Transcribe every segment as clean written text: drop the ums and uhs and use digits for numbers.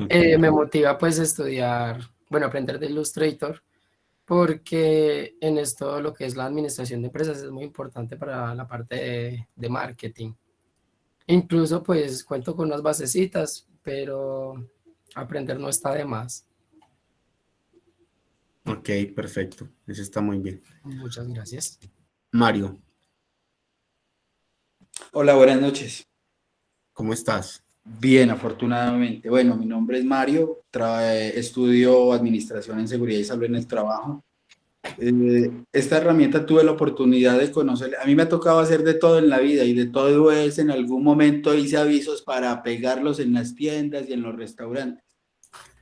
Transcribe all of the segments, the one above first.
Ok, Me motiva pues estudiar, bueno, aprender de Illustrator, porque en esto lo que es la administración de empresas es muy importante para la parte de marketing. Incluso pues cuento con unas basecitas, pero aprender no está de más. ok, perfecto. Eso está muy bien. Muchas gracias. Mario, Hola, buenas noches. ¿cómo estás? Bien, afortunadamente. Bueno, mi nombre es Mario, estudio Administración en Seguridad y Salud en el Trabajo. Esta herramienta tuve la oportunidad de conocer. A mí me ha tocado hacer de todo en la vida y de todo es en algún momento hice avisos para pegarlos en las tiendas y en los restaurantes.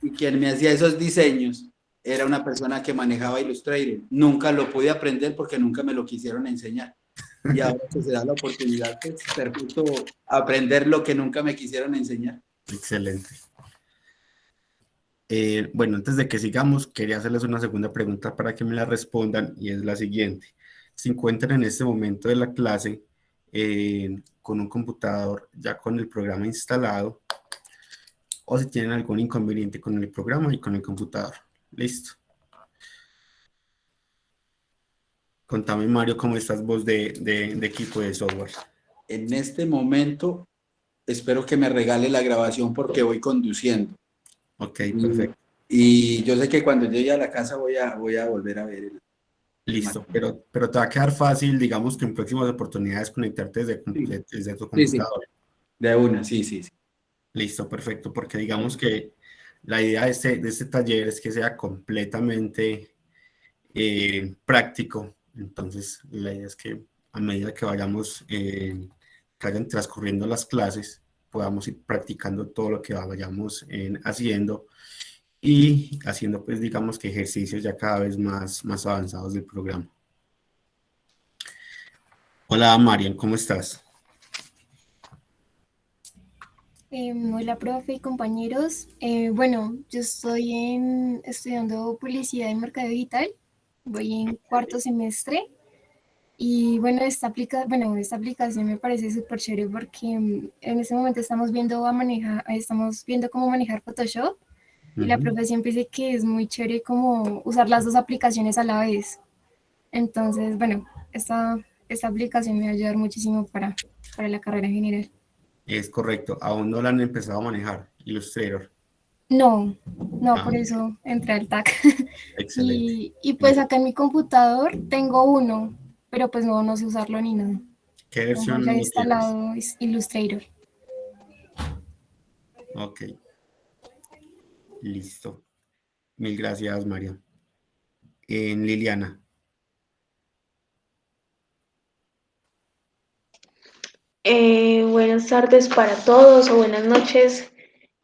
Y quien me hacía esos diseños era una persona que manejaba Illustrator. Nunca lo pude aprender porque nunca me lo quisieron enseñar. Y ahora que se da la oportunidad, pues perfecto aprender lo que nunca me quisieron enseñar. Excelente. Bueno, antes de que sigamos, quería hacerles una segunda pregunta para que me la respondan y es la siguiente. ¿Se encuentran en este momento de la clase con un computador ya con el programa instalado o si tienen algún inconveniente con el programa y con el computador? Listo. Contame, Mario, cómo estás vos de equipo de software. En este momento, espero que me regale la grabación porque voy conduciendo. Ok, Y, perfecto. y yo sé que cuando llegue a la casa voy a volver a ver el Listo, material. pero te va a quedar fácil, digamos que en próximas oportunidades conectarte Sí, desde tu sí, sí, computador. de una, sí, sí, sí. Listo, perfecto, porque digamos que la idea de este taller es que sea completamente práctico. Entonces, la idea es que a medida que vayamos, que vayan transcurriendo las clases, podamos ir practicando todo lo que vayamos haciendo y haciendo, pues, digamos que ejercicios ya cada vez más avanzados del programa. Hola, Marian, ¿cómo estás? Hola, profe y compañeros. Bueno, yo estoy estudiando publicidad y mercado digital. Voy en cuarto semestre. Y bueno, esta aplicación me parece súper chévere porque en este momento estamos viendo cómo manejar Photoshop. Y la Ujú. profe siempre dice que es muy chévere como usar las dos aplicaciones a la vez. Entonces, bueno, esta aplicación me va a ayudar muchísimo para la carrera en general. Es correcto, aún no la han empezado a manejar, Illustrator. No, no, Ah, por eso entré al TAC. excelente. Y pues Listo. acá en mi computador tengo uno, pero pues no sé usarlo ni nada. ¿Qué Tengo ya versión lo tienes? instalado Illustrator. Ok, listo. Mil gracias, María. En Liliana. Buenas tardes para todos o buenas noches.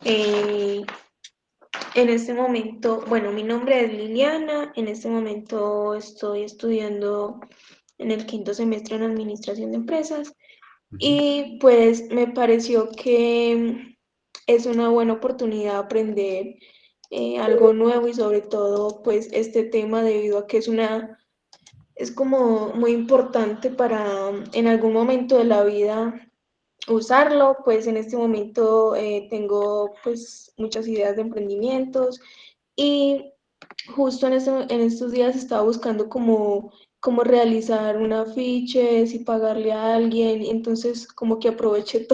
Eh, en este momento, bueno, mi nombre es Liliana. En este momento estoy estudiando en el quinto semestre en Administración de Empresas Ujú. y pues me pareció que es una buena oportunidad aprender algo nuevo y sobre todo pues este tema debido a que es como muy importante para en algún momento de la vida usarlo, pues en este momento tengo pues muchas ideas de emprendimientos y justo en estos días estaba buscando cómo realizar un afiche, si pagarle a alguien, y entonces como que aproveché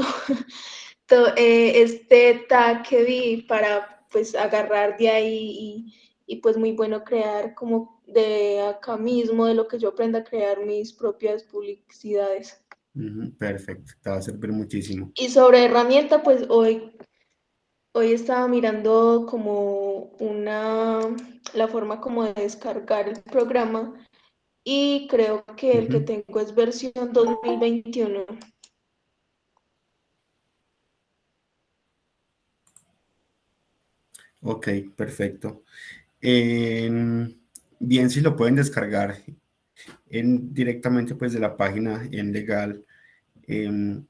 este tag que vi para pues agarrar de ahí y pues muy bueno crear como de acá mismo, de lo que yo aprenda a crear mis propias publicidades. Ujú, perfecto, te va a servir muchísimo. Y sobre herramienta, pues hoy estaba mirando como la forma como de descargar el programa y creo que el que Ujú. tengo es versión 2021. Ok, perfecto. Bien, si lo pueden descargar directamente pues de la página en legal. Em,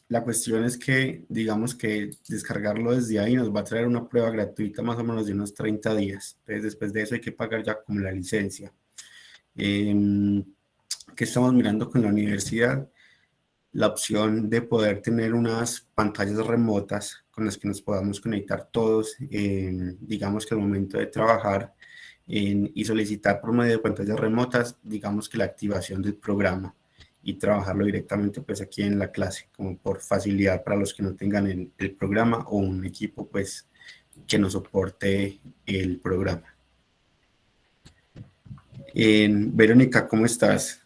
la cuestión es que, digamos que descargarlo desde ahí nos va a traer una prueba gratuita más o menos de unos 30 días. Entonces, después de eso hay que pagar ya como la licencia. Em, ¿Qué estamos mirando con la universidad? la opción de poder tener unas pantallas remotas con las que nos podamos conectar todos, digamos que al momento de trabajar y solicitar por medio de pantallas remotas, digamos que la activación del programa y trabajarlo directamente pues aquí en la clase, como por facilidad para los que no tengan el programa o un equipo pues que nos soporte el programa. Verónica, ¿cómo estás?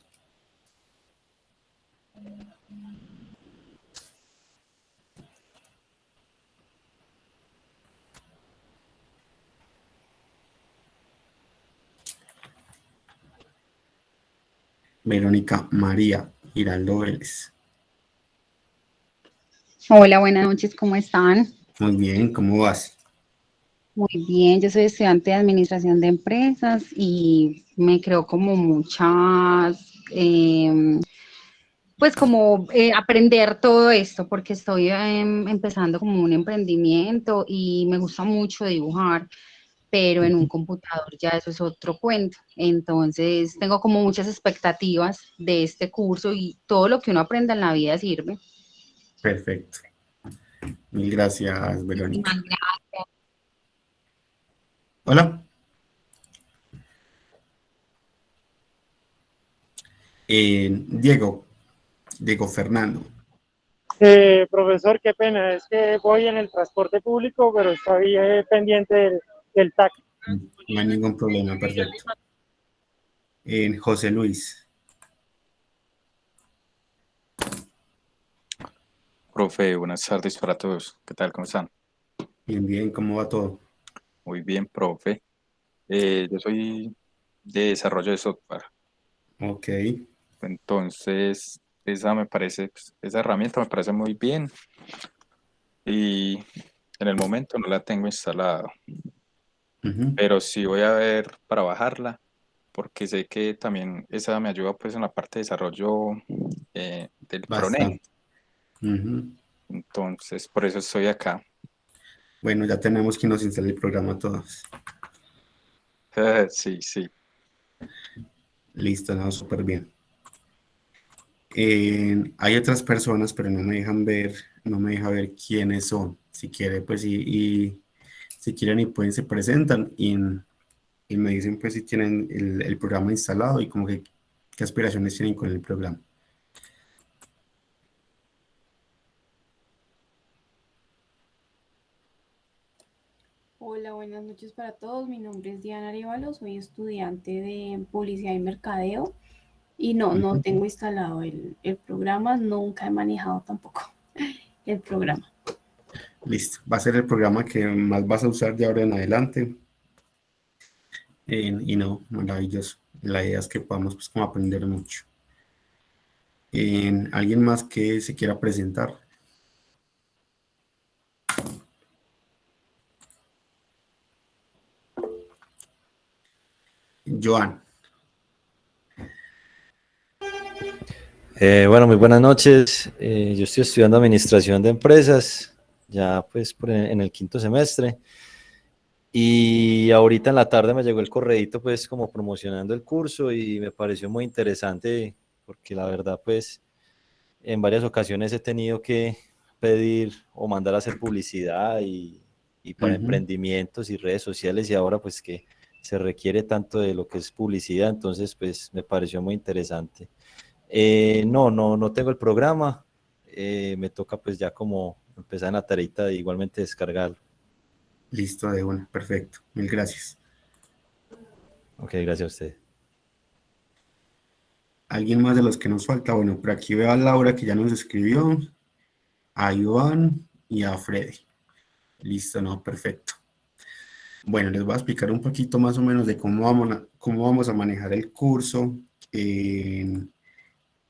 Verónica María Giraldo Vélez. Hola, buenas noches, ¿cómo están? Muy bien, ¿cómo vas? Muy bien, yo soy estudiante de Administración de Empresas y me creo como muchas, pues como aprender todo esto, porque estoy empezando como un emprendimiento y me gusta mucho dibujar, pero en un computador ya eso es otro cuento. Entonces tengo como muchas expectativas de este curso y todo lo que uno aprenda en la vida sirve. Perfecto. Mil gracias, Verónica. Hola. Diego Fernando. Profesor, qué pena, es que voy en el transporte público, pero estoy pendiente del taxi. No hay ningún problema, perfecto. José Luis. Profe, buenas tardes para todos. ¿Qué tal? ¿Cómo están? Bien, bien, ¿cómo va todo? Muy bien, profe. Yo soy de desarrollo de software. Ok, Entonces, esa me parece, pues, esa herramienta me parece muy bien y en el momento no la tengo instalada, pero sí voy a ver para bajarla porque sé que también esa me ayuda pues en la parte de desarrollo del frontend. bastante. Ujú. Entonces, por eso estoy acá. Bueno, ya tenemos que nos instale el programa todos. Sí, sí. Listo, no, súper bien. Hay otras personas, pero no me dejan ver, no me deja ver quiénes son. Si quiere, pues, si quieren y pueden, se presentan y me dicen, pues, si tienen el programa instalado y como que qué aspiraciones tienen con el programa. Hola, buenas noches para todos. Mi nombre es Diana Arevalo, soy estudiante de Publicidad y Mercadeo y no tengo instalado el programa, nunca he manejado tampoco el programa. Listo, va a ser el programa que más vas a usar de ahora en adelante. Y no, maravilloso. La idea es que podamos pues como aprender mucho. ¿Alguien más que se quiera presentar? Joan. Bueno, muy buenas noches. Yo estoy estudiando Administración de Empresas, ya pues en el quinto semestre. Y ahorita en la tarde me llegó el correíto pues como promocionando el curso y me pareció muy interesante porque la verdad pues en varias ocasiones he tenido que pedir o mandar a hacer publicidad y para emprendimientos y redes sociales y ahora pues que se requiere tanto de lo que es publicidad, entonces pues me pareció muy interesante. No tengo el programa. Me toca pues ya como empezar en la tareita de igualmente descargarlo. Listo, de una, perfecto. Mil gracias. Ok, gracias a usted. ¿Alguien más de los que nos falta? Bueno, por aquí veo a Laura que ya nos escribió, a Iván y a Freddy. Listo, no, perfecto. Bueno, les voy a explicar un poquito más o menos de cómo vamos a manejar el curso,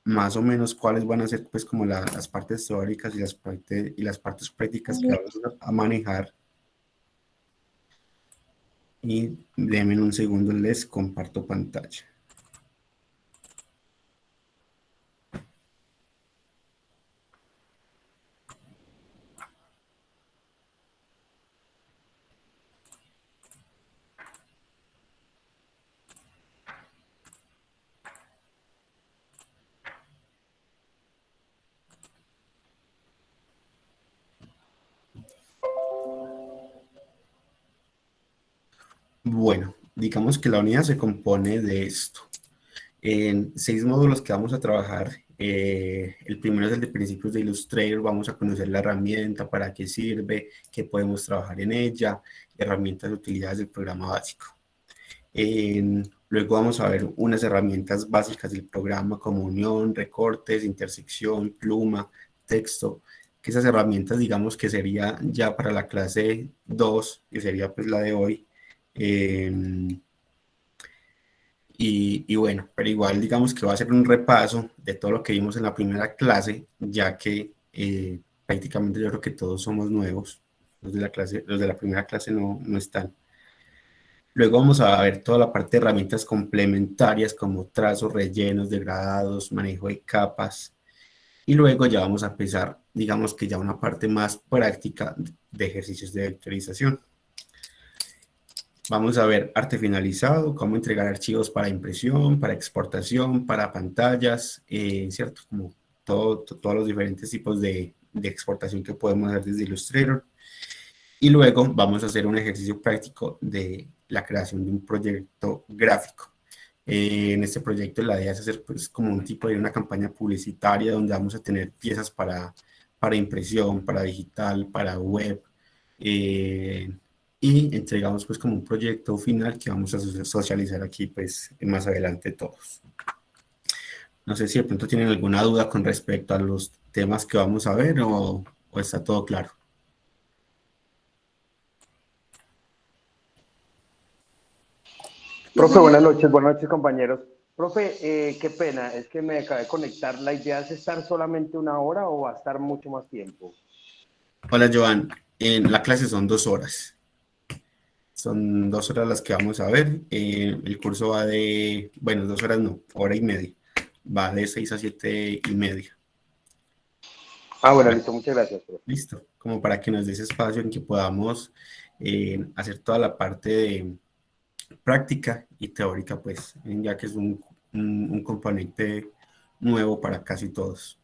más o menos cuáles van a ser pues como las partes teóricas y las partes prácticas que vamos a manejar. Y denme un segundo, les comparto pantalla. Bueno, digamos que la unidad se compone de esto. En 6 módulos que vamos a trabajar. El primero es el de principios de Illustrator. Vamos a conocer la herramienta, para qué sirve, qué podemos trabajar en ella, herramientas y utilidades del programa básico. Luego vamos a ver unas herramientas básicas del programa como unión, recortes, intersección, pluma, texto, que esas herramientas digamos que sería ya para la clase 2, que sería pues la de hoy. Y bueno, pero igual digamos que va a ser un repaso de todo lo que vimos en la primera clase, ya que prácticamente yo creo que todos somos nuevos. Los de la primera clase no están. Luego vamos a ver toda la parte de herramientas complementarias como trazos, rellenos, degradados, manejo de capas. Y luego ya vamos a empezar, digamos que ya una parte más práctica de ejercicios de vectorización. Vamos a ver arte finalizado, cómo entregar archivos para impresión, para exportación, para pantallas, ¿cierto? Como todos los diferentes tipos de exportación que podemos hacer desde Illustrator. Y luego vamos a hacer un ejercicio práctico de la creación de un proyecto gráfico. En este proyecto la idea es hacer pues, como un tipo de una campaña publicitaria donde vamos a tener piezas para impresión, para digital, para web, y entregamos pues como un proyecto final que vamos a socializar aquí pues más adelante todos. No sé si de pronto tienen alguna duda con respecto a los temas que vamos a ver o está todo claro. Profe, buenas noches compañeros. Profe, qué pena, es que me acabé de conectar. ¿La idea es estar solamente 1 hora o va a estar mucho más tiempo? Hola, Joan. En la clase son 2 horas. Son 2 horas las que vamos a ver. El curso va de, bueno, 2 horas no, 1 hora y media. Va de 6 a 7:30. Ah, bueno, listo, muchas gracias, profe. Listo, como para que nos des espacio en que podamos hacer toda la parte de práctica y teórica, pues, ya que es un componente nuevo para casi todos.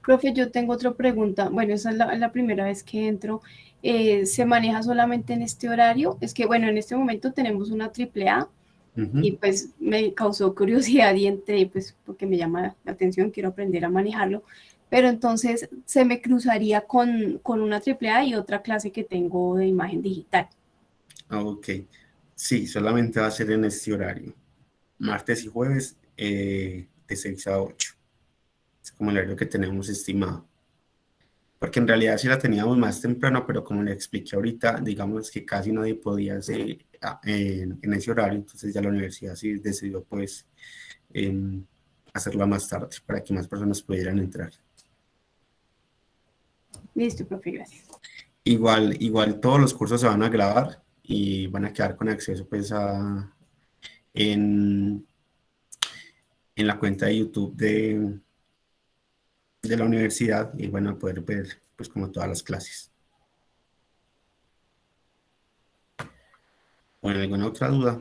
Profe, yo tengo otra pregunta. Bueno, esa es la primera vez que entro. ¿Se maneja solamente en este horario? Es que, bueno, en este momento tenemos una AAA y pues me causó curiosidad y entré, pues, porque me llama la atención, quiero aprender a manejarlo. Pero entonces se me cruzaría con una AAA y otra clase que tengo de imagen digital. Ok, sí, solamente va a ser en este horario. Martes y jueves de 6 a 8. Es como el horario que tenemos estimado. Porque en realidad sí la teníamos más temprano, pero como le expliqué ahorita, digamos que casi nadie podía hacer en ese horario, entonces ya la universidad sí decidió pues hacerla más tarde para que más personas pudieran entrar. Listo, profe, gracias. Igual todos los cursos se van a grabar y van a quedar con acceso pues en la cuenta de YouTube de la universidad y van a poder ver pues como todas las clases. ¿Bueno, alguna otra duda?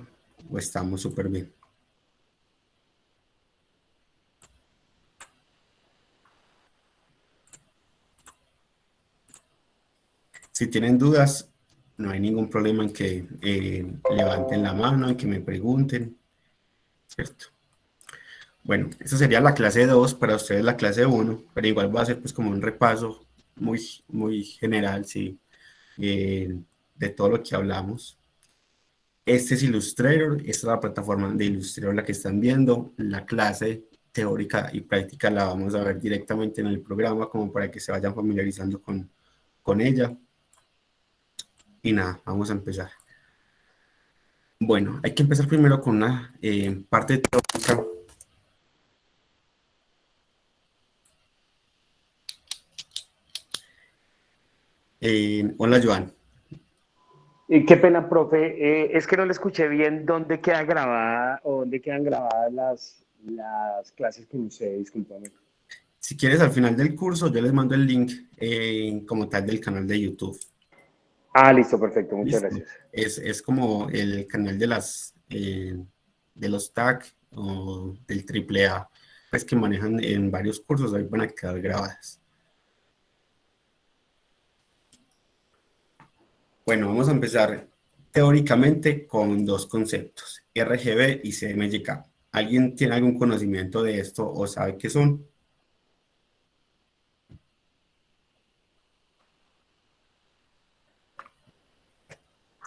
¿O estamos súper bien? Si tienen dudas, no hay ningún problema en que levanten la mano, en que me pregunten, ¿cierto? Bueno, esa sería la clase 2, para ustedes la clase 1, pero igual va a ser pues como un repaso muy general, ¿sí? De todo lo que hablamos. Este es Illustrator, esta es la plataforma de Illustrator la que están viendo. La clase teórica y práctica la vamos a ver directamente en el programa, como para que se vayan familiarizando con ella. Y nada, vamos a empezar. Bueno, hay que empezar primero con una parte teórica. Hola, Joan. Qué pena, profe, es que no le escuché bien dónde queda grabada o dónde quedan grabadas las clases con usted, discúlpame. Si quieres, al final del curso, yo les mando el link como tal del canal de YouTube. Ah, listo, perfecto, muchas gracias. Es como el canal de los TAC o del AAA, pues que manejan en varios cursos, ahí van a quedar grabadas. Bueno, vamos a empezar. teóricamente con dos conceptos, RGB y CMYK. ¿Alguien tiene algún conocimiento de esto o sabe qué son?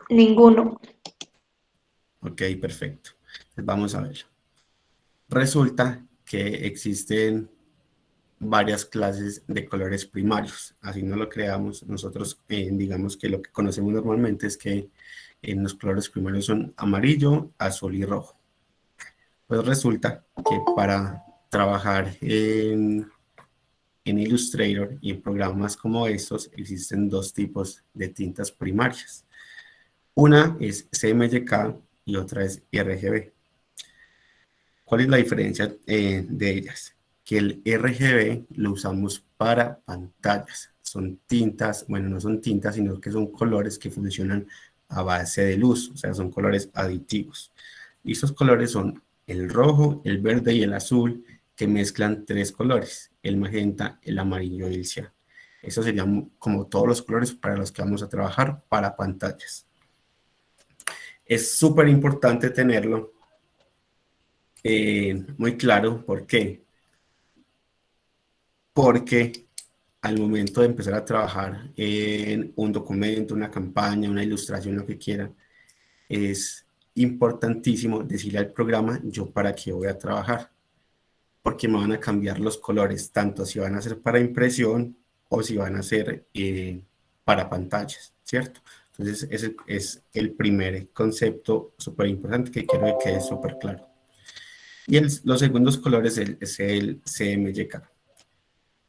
Ninguno. Ok, perfecto. Entonces vamos a ver. Resulta que existen varias clases de colores primarios. Así no lo creamos. Nosotros digamos que lo que conocemos normalmente es que los colores primarios son amarillo, azul y rojo. Pues resulta que para trabajar en Illustrator y en programas como estos existen dos tipos de tintas primarias. Una es CMYK y otra es RGB. ¿Cuál es la diferencia de ellas? Que el RGB lo usamos para pantallas. Son tintas, bueno, no son tintas, sino que son colores que funcionan a base de luz, o sea, son colores aditivos. Y esos colores son el rojo, el verde y el azul, que mezclan tres colores, el magenta, el amarillo y el cian. Esos serían como todos los colores para los que vamos a trabajar para pantallas. Es súper importante tenerlo muy claro. ¿Por qué? Porque al momento de empezar a trabajar en un documento, una campaña, una ilustración, lo que quiera, es importantísimo decirle al programa yo para qué voy a trabajar, porque me van a cambiar los colores, tanto si van a ser para impresión o si van a ser para pantallas, ¿cierto? Entonces ese es el primer concepto súper importante que quiero que quede súper claro. Y los segundos colores es el CMYK,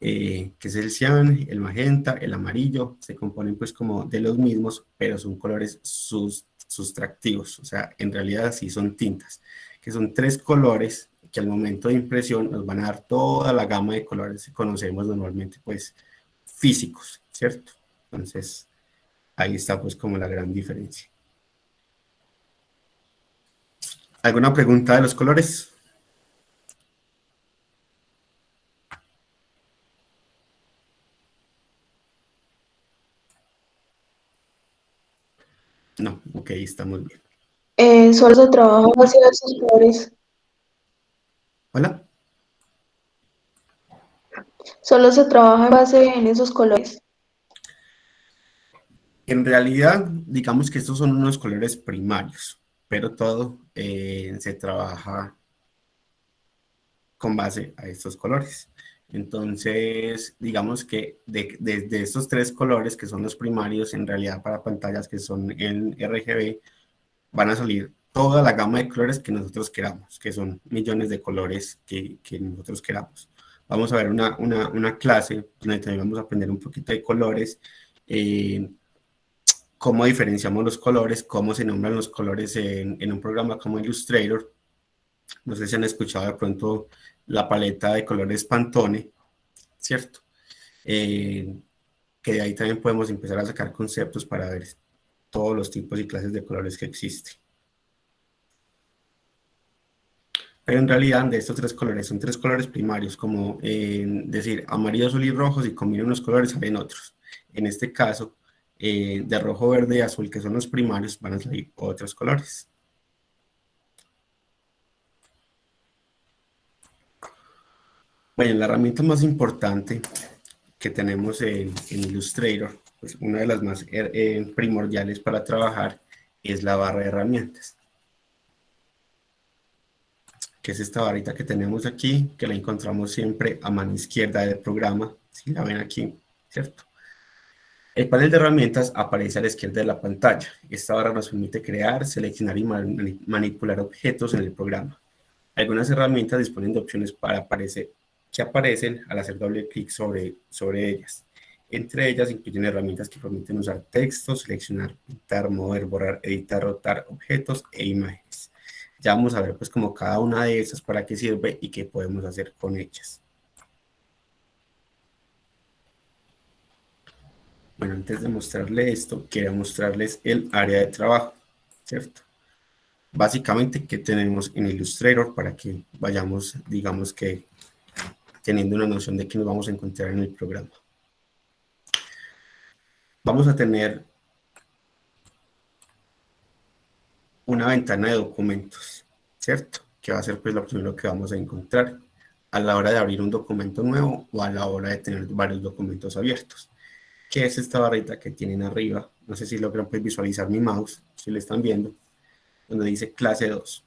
que es el cian, el magenta, el amarillo. Se componen pues como de los mismos, pero son colores sustractivos, o sea, en realidad sí son tintas, que son tres colores que al momento de impresión nos van a dar toda la gama de colores que conocemos normalmente pues físicos, ¿cierto? Entonces ahí está pues como la gran diferencia. ¿Alguna pregunta de los colores? No, ok, estamos bien. Solo se trabaja en base a esos colores. ¿Hola? Solo se trabaja en base en esos colores. En realidad, digamos que estos son unos colores primarios, pero todo se trabaja con base a estos colores. Entonces, digamos que desde estos tres colores, que son los primarios, en realidad para pantallas que son en RGB, van a salir toda la gama de colores que nosotros queramos, que son millones de colores que nosotros queramos. Vamos a ver una clase donde también vamos a aprender un poquito de colores, cómo diferenciamos los colores, cómo se nombran los colores en un programa como Illustrator. No sé si han escuchado de pronto la paleta de colores Pantone, ¿cierto? Que de ahí también podemos empezar a sacar conceptos para ver todos los tipos y clases de colores que existen. Pero en realidad de estos tres colores, son tres colores primarios, como decir amarillo, azul y rojo, si combinan unos colores salen otros. En este caso, de rojo, verde y azul, que son los primarios, van a salir otros colores. Bueno, la herramienta más importante que tenemos en Illustrator, pues una de las más primordiales para trabajar, es la barra de herramientas, que es esta barrita que tenemos aquí, que la encontramos siempre a mano izquierda del programa, si la ven aquí, ¿cierto? El panel de herramientas aparece a la izquierda de la pantalla. Esta barra nos permite crear, seleccionar y manipular objetos en el programa. Algunas herramientas disponen de opciones que aparecen al hacer doble clic sobre ellas. Entre ellas incluyen herramientas que permiten usar textos, seleccionar, pintar, mover, borrar, editar, rotar objetos e imágenes. Ya vamos a ver pues como cada una de esas para qué sirve y qué podemos hacer con ellas. Bueno, antes de mostrarles esto, quiero mostrarles el área de trabajo, ¿cierto? Básicamente, ¿qué tenemos en Illustrator para que vayamos, digamos que, teniendo una noción de qué nos vamos a encontrar en el programa? Vamos a tener una ventana de documentos, ¿cierto? Que va a ser pues lo primero que vamos a encontrar a la hora de abrir un documento nuevo o a la hora de tener varios documentos abiertos. ¿Qué es esta barrita que tienen arriba? No sé si logran pues visualizar mi mouse, si lo están viendo, donde dice clase 2.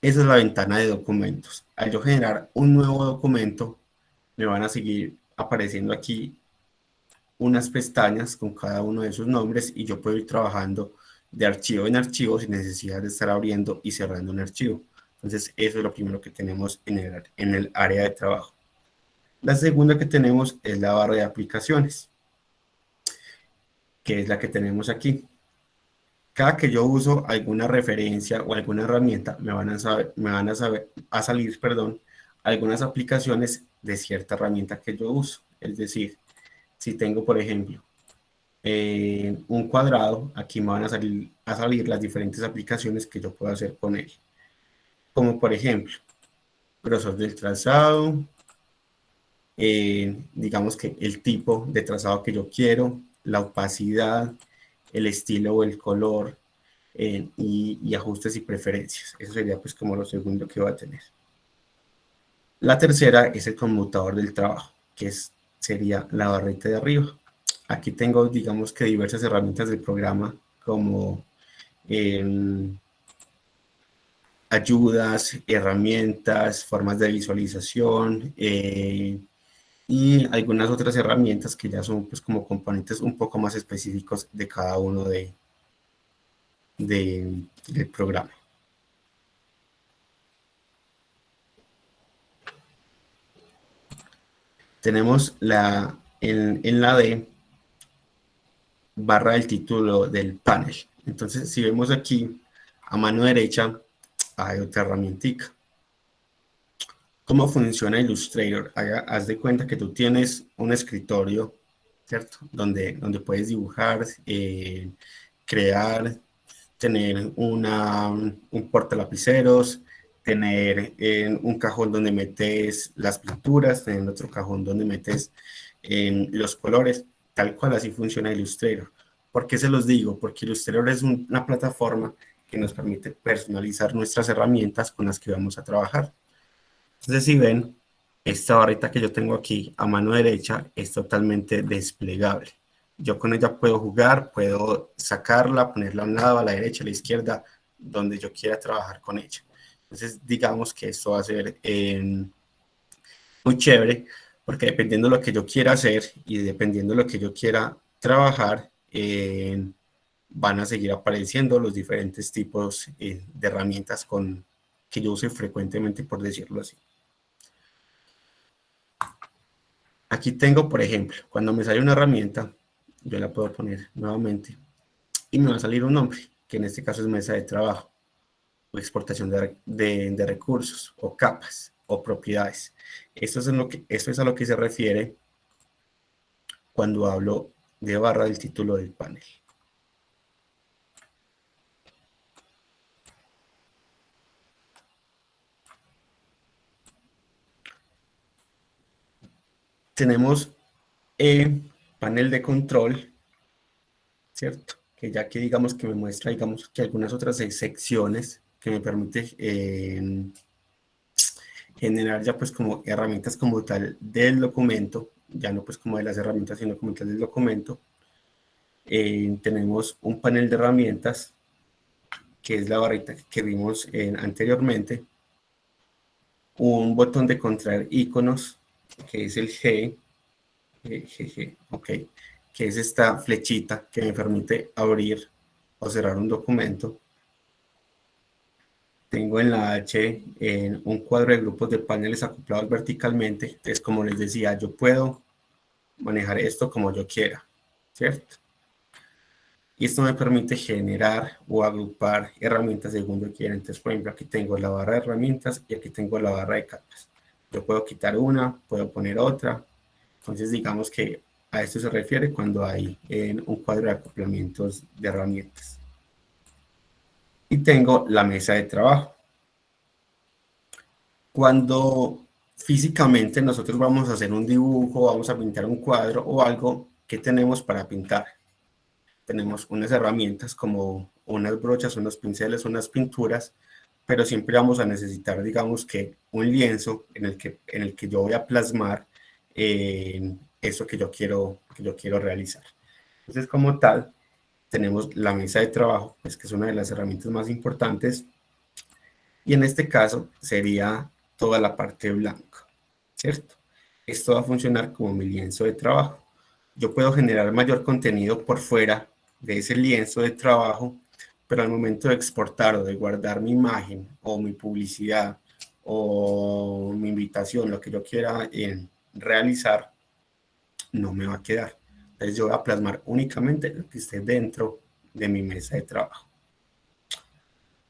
Esa es la ventana de documentos. Al yo generar un nuevo documento, me van a seguir apareciendo aquí unas pestañas con cada uno de sus nombres y yo puedo ir trabajando de archivo en archivo sin necesidad de estar abriendo y cerrando un archivo. Entonces, eso es lo primero que tenemos en el área de trabajo. La segunda que tenemos es la barra de aplicaciones, que es la que tenemos aquí. Cada que yo uso alguna referencia o alguna herramienta, me van a salir, algunas aplicaciones de cierta herramienta que yo uso. Es decir, si tengo, por ejemplo, un cuadrado, aquí me van a salir las diferentes aplicaciones que yo puedo hacer con él. Como por ejemplo, grosor del trazado, digamos que el tipo de trazado que yo quiero, la opacidad, el estilo o el color, y ajustes y preferencias. Eso sería pues como lo segundo que va a tener. La tercera es el conmutador del trabajo, que sería la barrita de arriba. Aquí tengo, digamos que diversas herramientas del programa, como ayudas, herramientas, formas de visualización, y algunas otras herramientas que ya son pues como componentes un poco más específicos de cada uno del programa. Tenemos en la D, barra del título del panel. Entonces, si vemos aquí, a mano derecha, hay otra herramientica. ¿Cómo funciona Illustrator? Haz de cuenta que tú tienes un escritorio, ¿cierto? Donde puedes dibujar, crear, tener un portalapiceros, tener un cajón donde metes las pinturas, tener otro cajón donde metes los colores, tal cual así funciona Illustrator. ¿Por qué se los digo? Porque Illustrator es una plataforma que nos permite personalizar nuestras herramientas con las que vamos a trabajar. Entonces, si ven, esta barrita que yo tengo aquí a mano derecha es totalmente desplegable. Yo con ella puedo jugar, puedo sacarla, ponerla a un lado, a la derecha, a la izquierda, donde yo quiera trabajar con ella. Entonces, digamos que esto va a ser muy chévere, porque dependiendo de lo que yo quiera hacer y dependiendo de lo que yo quiera trabajar, van a seguir apareciendo los diferentes tipos de herramientas que yo uso frecuentemente, por decirlo así. Aquí tengo, por ejemplo, cuando me sale una herramienta, yo la puedo poner nuevamente y me va a salir un nombre, que en este caso es mesa de trabajo, o exportación de recursos, o capas, o propiedades. Esto es a lo que se refiere cuando hablo de barra del título del panel. Tenemos panel de control, ¿cierto? Que ya que digamos que me muestra, digamos que algunas otras secciones que me permite generar ya pues como herramientas como tal del documento, ya no pues como de las herramientas, sino como tal del documento. Tenemos un panel de herramientas, que es la barrita que vimos anteriormente, un botón de contraer iconos, que es el G, ok, que es esta flechita que me permite abrir o cerrar un documento. Tengo en la H un cuadro de grupos de paneles acoplados verticalmente. Entonces, como les decía, yo puedo manejar esto como yo quiera, ¿cierto? Y esto me permite generar o agrupar herramientas según yo quiera. Entonces, por ejemplo, aquí tengo la barra de herramientas y aquí tengo la barra de capas. Yo puedo quitar una, puedo poner otra. Entonces, digamos que a esto se refiere cuando hay un cuadro de acoplamientos de herramientas. Y tengo la mesa de trabajo. Cuando físicamente nosotros vamos a hacer un dibujo, vamos a pintar un cuadro o algo, ¿qué tenemos para pintar? Tenemos unas herramientas como unas brochas, unos pinceles, unas pinturas, pero siempre vamos a necesitar, digamos que un lienzo en el que yo voy a plasmar eso que yo quiero realizar. Entonces, como tal, tenemos la mesa de trabajo, pues, que es una de las herramientas más importantes, y en este caso sería toda la parte blanca, ¿cierto? Esto va a funcionar como mi lienzo de trabajo. Yo puedo generar mayor contenido por fuera de ese lienzo de trabajo, pero al momento de exportar o de guardar mi imagen o mi publicidad o mi invitación, lo que yo quiera realizar, no me va a quedar. Entonces yo voy a plasmar únicamente lo que esté dentro de mi mesa de trabajo.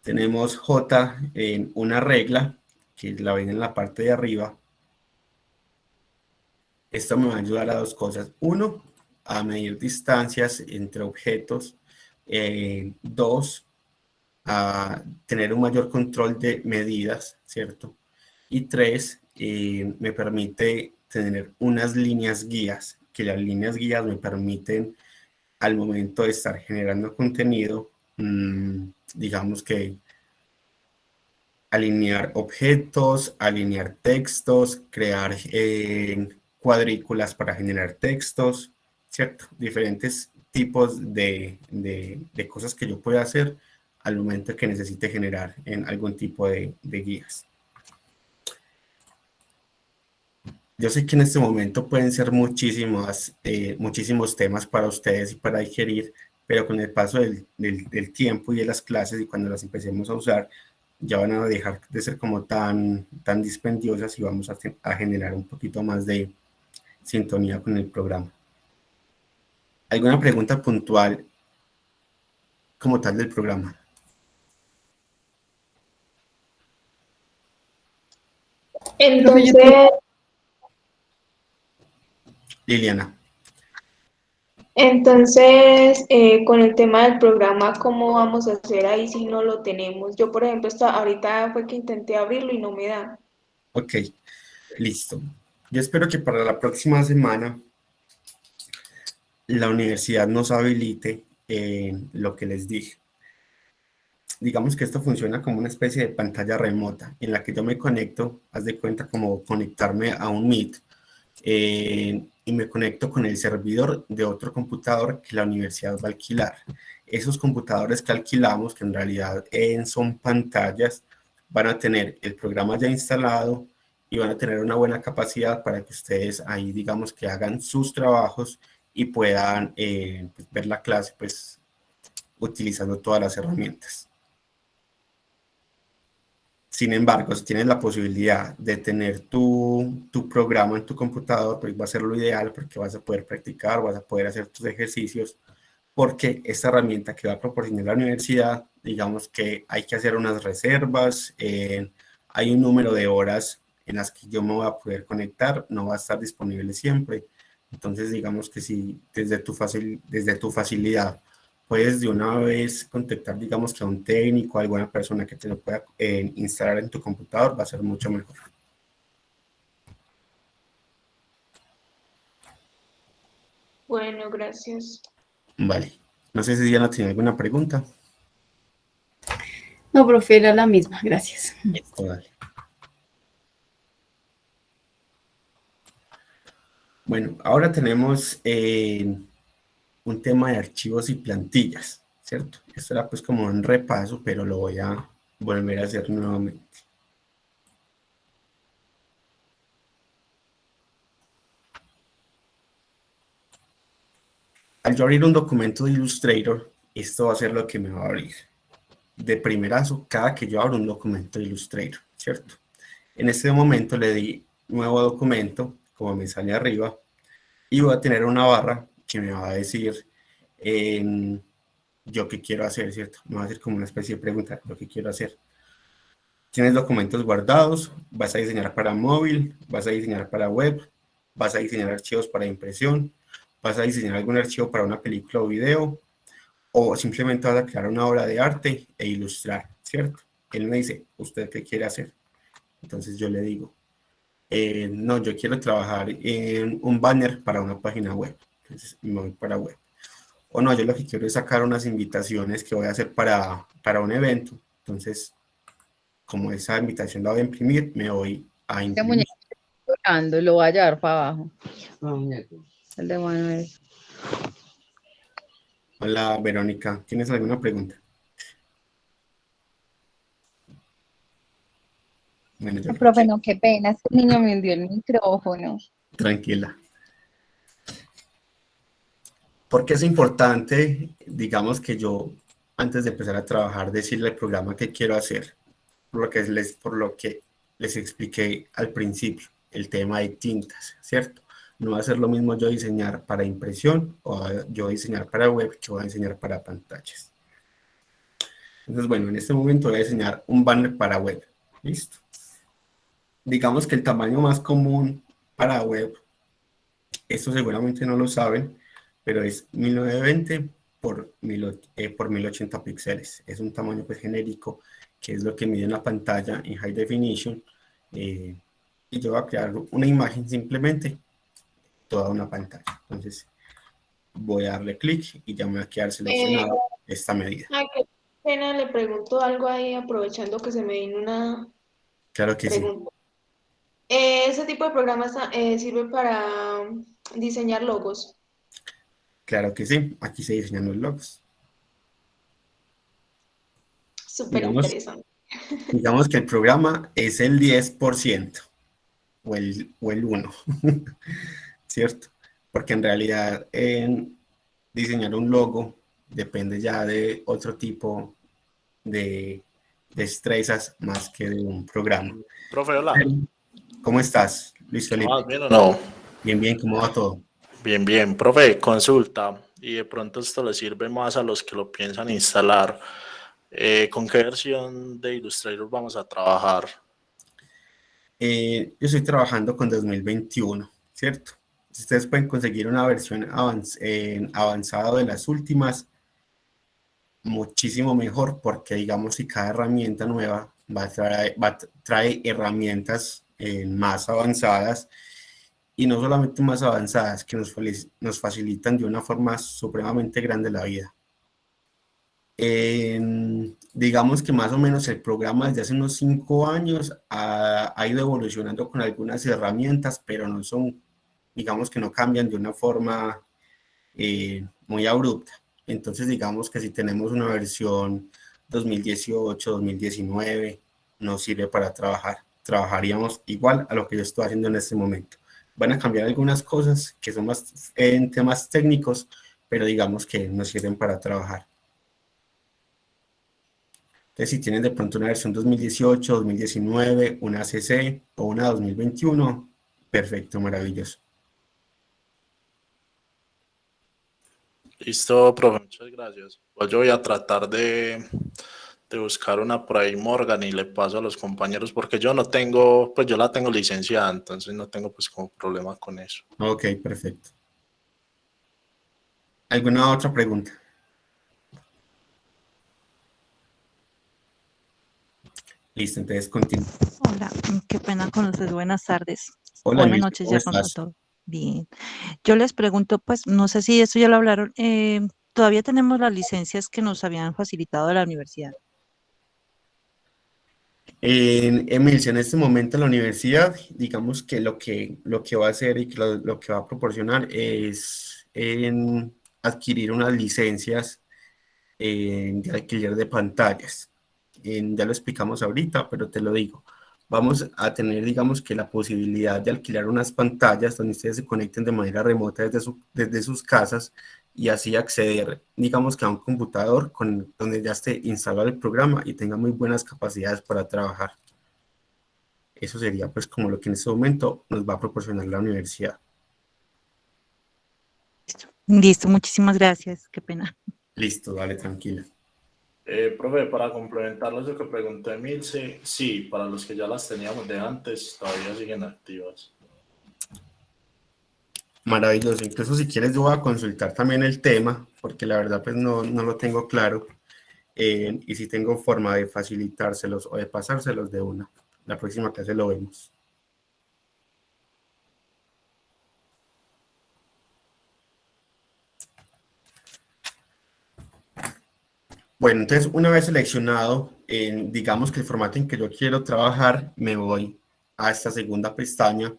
Tenemos J en una regla, que la ven en la parte de arriba. Esto me va a ayudar a dos cosas. Uno, a medir distancias entre objetos. Dos, a tener un mayor control de medidas, ¿cierto? Y tres, me permite tener unas líneas guías, que las líneas guías me permiten al momento de estar generando contenido, digamos que alinear objetos, alinear textos, crear cuadrículas para generar textos, ¿cierto? Diferentes tipos de cosas que yo pueda hacer al momento que necesite generar en algún tipo de guías. Yo sé que en este momento pueden ser muchísimos temas para ustedes y para digerir, pero con el paso del tiempo y de las clases y cuando las empecemos a usar, ya van a dejar de ser como tan dispendiosas y vamos a generar un poquito más de sintonía con el programa. ¿Alguna pregunta puntual como tal del programa? Entonces, Liliana. Entonces, con el tema del programa, ¿cómo vamos a hacer ahí si no lo tenemos? Yo, por ejemplo, ahorita fue que intenté abrirlo y no me da. Ok, listo. Yo espero que para la próxima semana la universidad nos habilite lo que les dije. Digamos que esto funciona como una especie de pantalla remota en la que yo me conecto, haz de cuenta como conectarme a un Meet, y me conecto con el servidor de otro computador que la universidad va a alquilar. Esos computadores que alquilamos, que en realidad son pantallas, van a tener el programa ya instalado y van a tener una buena capacidad para que ustedes ahí, digamos, que hagan sus trabajos y puedan ver la clase, pues, utilizando todas las herramientas. Sin embargo, si tienes la posibilidad de tener tu programa en tu computador, pues va a ser lo ideal porque vas a poder practicar, vas a poder hacer tus ejercicios, porque esta herramienta que va a proporcionar la universidad, digamos que hay que hacer unas reservas, hay un número de horas en las que yo me voy a poder conectar, no va a estar disponible siempre. Entonces, digamos que si desde tu facilidad puedes de una vez contactar, digamos que a un técnico, a alguna persona que te lo pueda instalar en tu computador, va a ser mucho mejor. Bueno, gracias. Vale. No sé si Diana tiene alguna pregunta. No, profe, era la misma, gracias. Vale. Bueno, ahora tenemos un tema de archivos y plantillas, ¿cierto? Esto era pues como un repaso, pero lo voy a volver a hacer nuevamente. Al yo abrir un documento de Illustrator, esto va a ser lo que me va a abrir. De primerazo, cada que yo abro un documento de Illustrator, ¿cierto? En este momento le di nuevo documento, como me sale arriba, y voy a tener una barra que me va a decir yo qué quiero hacer, ¿cierto? Me va a hacer como una especie de pregunta, lo que quiero hacer. Tienes documentos guardados, vas a diseñar para móvil, vas a diseñar para web, vas a diseñar archivos para impresión, vas a diseñar algún archivo para una película o video, o simplemente vas a crear una obra de arte e ilustrar, ¿cierto? Él me dice, ¿usted qué quiere hacer? Entonces yo le digo, no, yo quiero trabajar en un banner para una página web. Entonces me voy para web. o no, yo lo que quiero es sacar unas invitaciones que voy a hacer para un evento. Entonces, como esa invitación la voy a imprimir, me voy a Este imprimir. muñeco está llorando, lo voy a llevar para abajo. El de Manuel. Hola, Verónica, ¿tienes alguna pregunta? Bueno, yo creo Profe, que no, qué pena, este niño me hundió el micrófono. tranquila. Porque es importante, digamos que yo, antes de empezar a trabajar, decirle al programa qué quiero hacer, por lo que les expliqué al principio, el tema de tintas, ¿cierto? No va a ser lo mismo yo diseñar para impresión o yo diseñar para web que voy a diseñar para pantallas. Entonces, bueno, en este momento voy a diseñar un banner para web. ¿Listo? Digamos que el tamaño más común para web, esto seguramente no lo saben, pero es 1920 por 1080 píxeles. Es un tamaño pues genérico, que es lo que mide en la pantalla en High Definition. Y yo voy a crear una imagen simplemente, toda una pantalla. Entonces voy a darle clic y ya me va a quedar seleccionado esta medida. Qué pena, le pregunto algo ahí, aprovechando que se me vino una Claro que sí, pregunta. ¿Ese tipo de programas sirve para diseñar logos? claro que sí. Aquí se diseñan los logos. Súper Digamos, interesante. digamos que el programa es el 10% o el 1, ¿cierto? Porque en realidad en diseñar un logo depende ya de otro tipo de destrezas más que de un programa. Profe, hola. ¿Cómo estás, Luis ¿Qué más? Felipe? ¿Bien o no? Bien, bien, ¿cómo va todo? Bien, bien. Profe, consulta. Y de pronto esto le sirve más a los que lo piensan instalar. ¿Con qué versión de Illustrator vamos a trabajar? Yo estoy trabajando con 2021, ¿cierto? Ustedes pueden conseguir una versión avanzada de las últimas, muchísimo mejor, porque digamos que cada herramienta nueva trae herramientas más avanzadas, y no solamente más avanzadas, que nos facilitan de una forma supremamente grande la vida. Digamos que más o menos el programa desde hace unos 5 años ha ido evolucionando con algunas herramientas, pero no son, digamos que no cambian de una forma muy abrupta. Entonces digamos que si tenemos una versión 2018, 2019, nos sirve para trabajar. Trabajaríamos igual a lo que yo estoy haciendo en este momento. Van a cambiar algunas cosas que son más en temas técnicos, pero digamos que nos sirven para trabajar. Entonces, si tienen de pronto una versión 2018, 2019, una CC o una 2021, perfecto, maravilloso. Listo, profe, muchas gracias. Pues yo voy a tratar de buscar una por ahí Morgan y le paso a los compañeros porque yo no tengo, pues yo la tengo licenciada, entonces no tengo pues como problema con eso. Ok, perfecto. ¿Alguna otra pregunta? Listo, entonces continúo. Hola, qué pena con ustedes. Buenas tardes. Hola Buenas Luis, noches ¿cómo ya con estás? todo. Bien. Yo les pregunto, pues no sé si esto ya lo hablaron. Todavía tenemos las licencias que nos habían facilitado de la universidad. Emilce, en este momento la universidad, digamos que lo que va a hacer y que lo que va a proporcionar es adquirir unas licencias de alquiler de pantallas. Ya lo explicamos ahorita, pero te lo digo. Vamos a tener, digamos que la posibilidad de alquilar unas pantallas donde ustedes se conecten de manera remota desde sus casas y así acceder, digamos que a un computador donde ya esté instalado el programa y tenga muy buenas capacidades para trabajar. Eso sería pues como lo que en este momento nos va a proporcionar la universidad. Listo, muchísimas gracias. Qué pena. Listo, dale, tranquila. Profe, para complementar lo que preguntó Emilce, sí, para los que ya las teníamos de antes, todavía siguen activas. Maravilloso. Incluso si quieres yo voy a consultar también el tema, porque la verdad pues no lo tengo claro, y si tengo forma de facilitárselos o de pasárselos de una. La próxima clase lo vemos. Bueno, entonces una vez seleccionado, digamos que el formato en que yo quiero trabajar, me voy a esta segunda pestaña,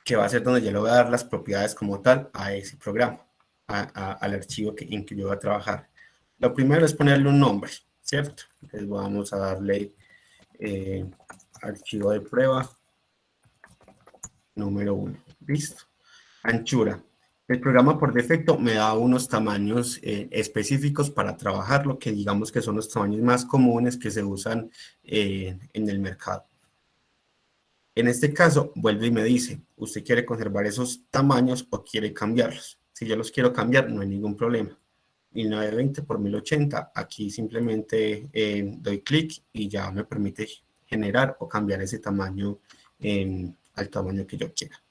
que va a ser donde yo le voy a dar las propiedades como tal a ese programa, al archivo en que yo voy a trabajar. Lo primero es ponerle un nombre, ¿cierto? Entonces vamos a darle archivo de prueba número 1. Listo. Anchura. El programa por defecto me da unos tamaños específicos para trabajarlo, que digamos que son los tamaños más comunes que se usan en el mercado. En este caso, vuelve y me dice, ¿usted quiere conservar esos tamaños o quiere cambiarlos? Si yo los quiero cambiar, no hay ningún problema. 1920 por 1080, aquí simplemente doy clic y ya me permite generar o cambiar ese tamaño al tamaño que yo quiera.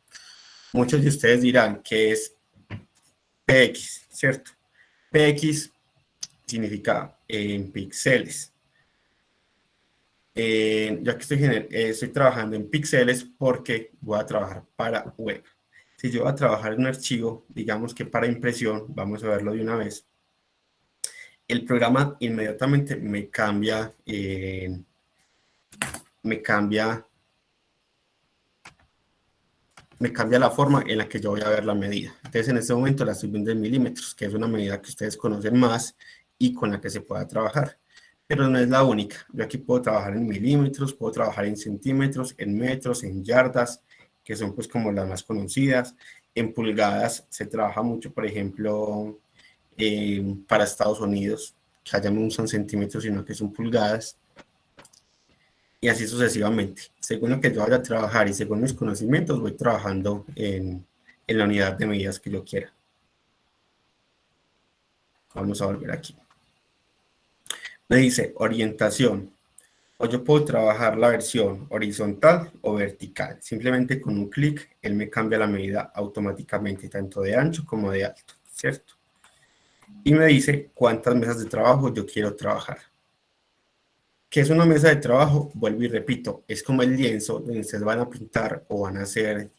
Muchos de ustedes dirán que es PX, ¿cierto? PX significa en píxeles. Yo aquí estoy trabajando en píxeles porque voy a trabajar para web. Si yo voy a trabajar en un archivo, digamos que para impresión, vamos a verlo de una vez, el programa inmediatamente me cambia la forma en la que yo voy a ver la medida. Entonces en este momento la estoy viendo en milímetros, que es una medida que ustedes conocen más y con la que se pueda trabajar. Pero no es la única. Yo aquí puedo trabajar en milímetros, puedo trabajar en centímetros, en metros, en yardas, que son pues como las más conocidas. En pulgadas se trabaja mucho, por ejemplo, para Estados Unidos, que allá no usan centímetros, sino que son pulgadas. Y así sucesivamente. Según lo que yo vaya a trabajar y según mis conocimientos, voy trabajando en la unidad de medidas que yo quiera. Vamos a volver aquí. Me dice orientación. O yo puedo trabajar la versión horizontal o vertical. Simplemente con un clic, él me cambia la medida automáticamente, tanto de ancho como de alto, ¿cierto? Y me dice cuántas mesas de trabajo yo quiero trabajar. ¿Qué es una mesa de trabajo? Vuelvo y repito, es como el lienzo donde ustedes van a pintar o van a hacer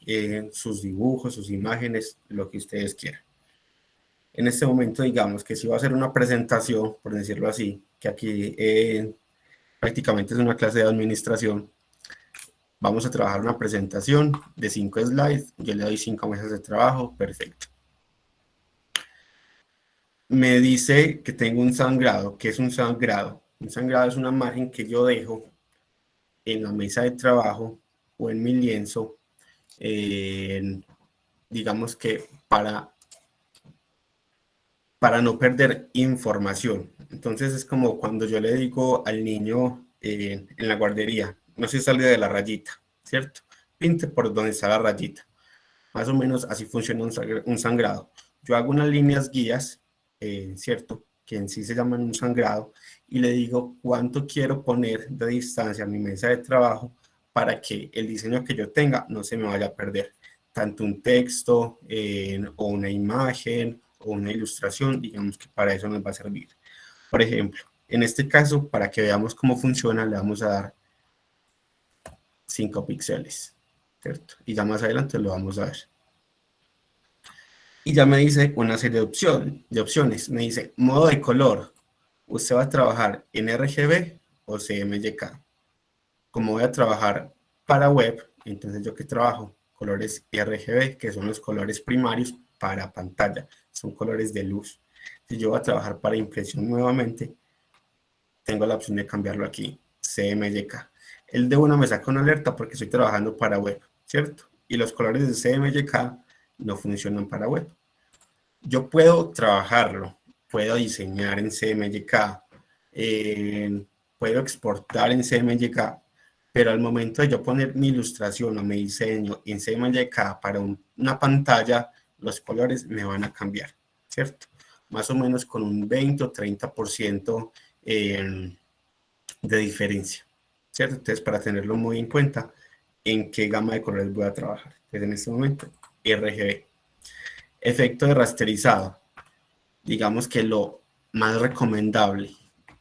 sus dibujos, sus imágenes, lo que ustedes quieran. En este momento, digamos que si va a hacer una presentación, por decirlo así, que aquí prácticamente es una clase de administración, vamos a trabajar una presentación de 5 slides, yo le doy 5 mesas de trabajo, perfecto. Me dice que tengo un sangrado. ¿Qué es un sangrado? Un sangrado es una margen que yo dejo en la mesa de trabajo o en mi lienzo, digamos que para no perder información. Entonces es como cuando yo le digo al niño en la guardería, no se salga de la rayita, ¿cierto? Pinte por donde está la rayita. Más o menos así funciona un sangrado. Yo hago unas líneas guías, ¿cierto? Que en sí se llaman un sangrado, y le digo cuánto quiero poner de distancia a mi mesa de trabajo para que el diseño que yo tenga no se me vaya a perder. Tanto un texto o una imagen o una ilustración, digamos que para eso nos va a servir. Por ejemplo, en este caso, para que veamos cómo funciona, le vamos a dar 5 píxeles, ¿cierto? Y ya más adelante lo vamos a ver. Y ya me dice una serie de opciones. Me dice, modo de color. ¿Usted va a trabajar en RGB o CMYK? Como voy a trabajar para web, entonces yo que trabajo colores RGB, que son los colores primarios para pantalla, son colores de luz. Si yo voy a trabajar para impresión nuevamente, tengo la opción de cambiarlo aquí, CMYK. El de uno me saca una alerta porque estoy trabajando para web, ¿cierto? Y los colores de CMYK no funcionan para web. Yo puedo trabajarlo, puedo diseñar en CMYK, puedo exportar en CMYK, pero al momento de yo poner mi ilustración o mi diseño en CMYK para una pantalla, los colores me van a cambiar, ¿cierto? Más o menos con un 20 o 30% de diferencia, ¿cierto? Entonces, para tenerlo muy en cuenta, en qué gama de colores voy a trabajar. Entonces, en este momento, RGB. Efecto de rasterizado. Digamos que lo más recomendable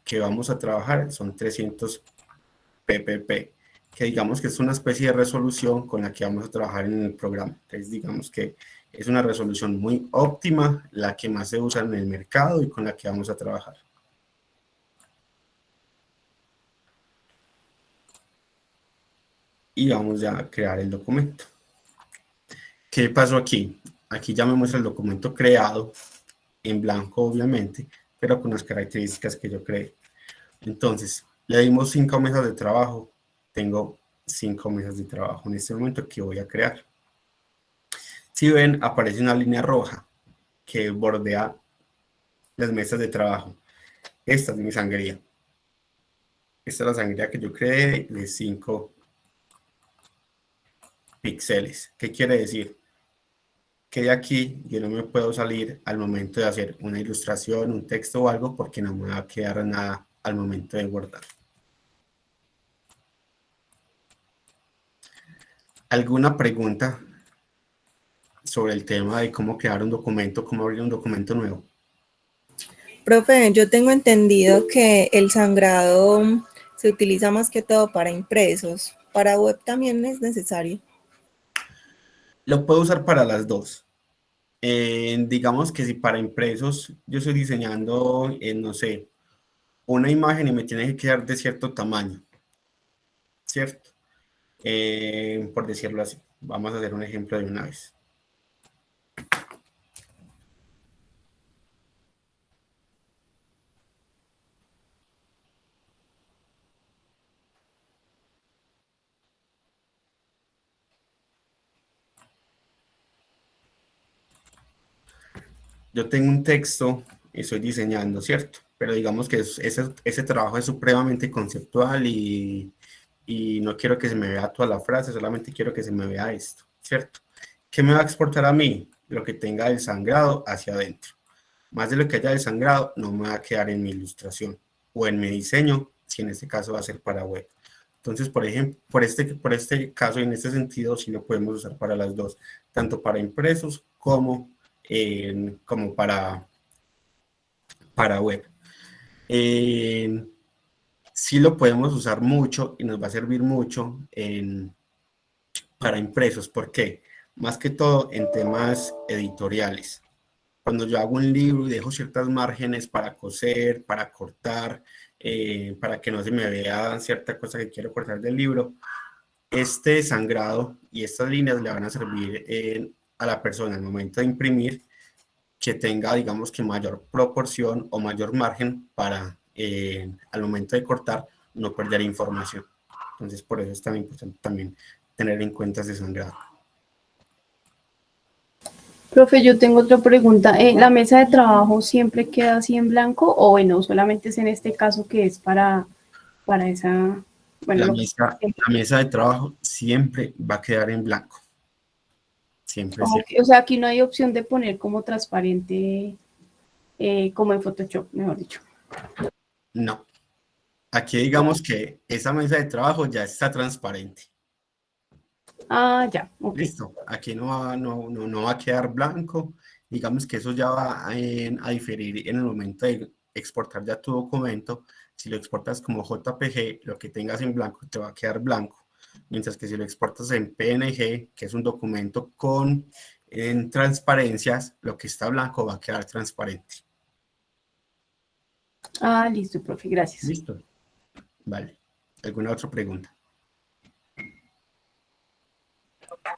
que vamos a trabajar son 300 ppp, que digamos que es una especie de resolución con la que vamos a trabajar en el programa. Entonces, digamos que es una resolución muy óptima, la que más se usa en el mercado y con la que vamos a trabajar. y vamos ya a crear el documento. ¿Qué pasó aquí? Aquí ya me muestra el documento creado, en blanco obviamente, pero con las características que yo creé. Entonces, le dimos 5 mesas de trabajo. Tengo 5 mesas de trabajo en este momento que voy a crear. Si ven, aparece una línea roja que bordea las mesas de trabajo. Esta es mi sangría. Esta es la sangría que yo creé de 5 píxeles. ¿Qué quiere decir? Que de aquí yo no me puedo salir al momento de hacer una ilustración, un texto o algo, porque no me va a quedar nada al momento de guardar. ¿Alguna pregunta sobre el tema de cómo crear un documento, cómo abrir un documento nuevo? Profe, yo tengo entendido que el sangrado se utiliza más que todo para impresos. ¿Para web también es necesario? Lo puedo usar para las dos. Digamos que si para impresos yo estoy diseñando, no sé, una imagen y me tiene que quedar de cierto tamaño, ¿cierto? Por decirlo así. Vamos a hacer un ejemplo de una vez. Yo tengo un texto y estoy diseñando, ¿cierto? Pero digamos que ese trabajo es supremamente conceptual y no quiero que se me vea toda la frase, solamente quiero que se me vea esto, ¿cierto? ¿Qué me va a exportar a mí? Lo que tenga el sangrado hacia adentro. Más de lo que haya de sangrado no me va a quedar en mi ilustración o en mi diseño, si en este caso va a ser para web. Entonces, por ejemplo, por este caso, en este sentido, sí lo podemos usar para las dos, tanto para impresos como para web. Sí lo podemos usar mucho y nos va a servir mucho para impresos. ¿Por qué? Más que todo en temas editoriales. Cuando yo hago un libro y dejo ciertas márgenes para coser, para cortar, para que no se me vea cierta cosa que quiero cortar del libro, este sangrado y estas líneas le van a servir a la persona al momento de imprimir, que tenga, digamos, que mayor proporción o mayor margen para, al momento de cortar, no perder información. Entonces, por eso es tan importante también tener en cuenta ese sangrado. Profe, yo tengo otra pregunta. ¿La mesa de trabajo siempre queda así en blanco o bueno, solamente es en este caso que es para esa... Bueno, La mesa de trabajo siempre va a quedar en blanco. Siempre, siempre. O sea, aquí no hay opción de poner como transparente, como en Photoshop, mejor dicho. No. Aquí digamos que esa mesa de trabajo ya está transparente. Ah, ya. Okay. Listo. Aquí no va a quedar blanco. Digamos que eso ya va a diferir en el momento de exportar ya tu documento. Si lo exportas como JPG, lo que tengas en blanco te va a quedar blanco. Mientras que si lo exportas en PNG, que es un documento en transparencias, lo que está blanco va a quedar transparente. Ah, listo, profe, gracias. Listo. Vale. ¿Alguna otra pregunta?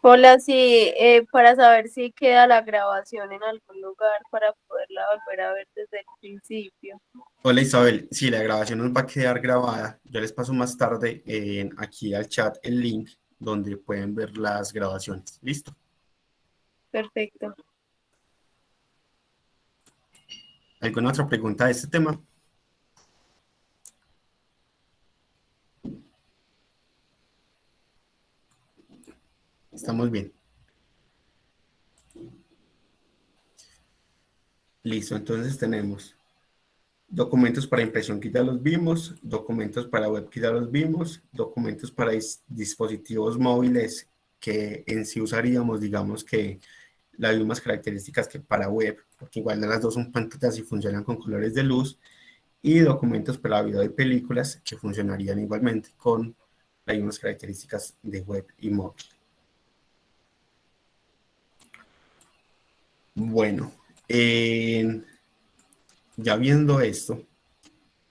Hola, sí, para saber si queda la grabación en algún lugar para poderla volver a ver desde el principio. Hola Isabel, sí, la grabación nos va a quedar grabada. Yo les paso más tarde aquí al chat el link donde pueden ver las grabaciones. ¿Listo? Perfecto. ¿Alguna otra pregunta de este tema? Estamos bien. Listo, entonces tenemos documentos para impresión que ya los vimos, documentos para web que ya los vimos, documentos para dispositivos móviles que en sí usaríamos, digamos que las mismas características que para web, porque igual de las dos son pantallas y funcionan con colores de luz, y documentos para video y películas que funcionarían igualmente con las mismas características de web y móvil. Bueno, ya viendo esto,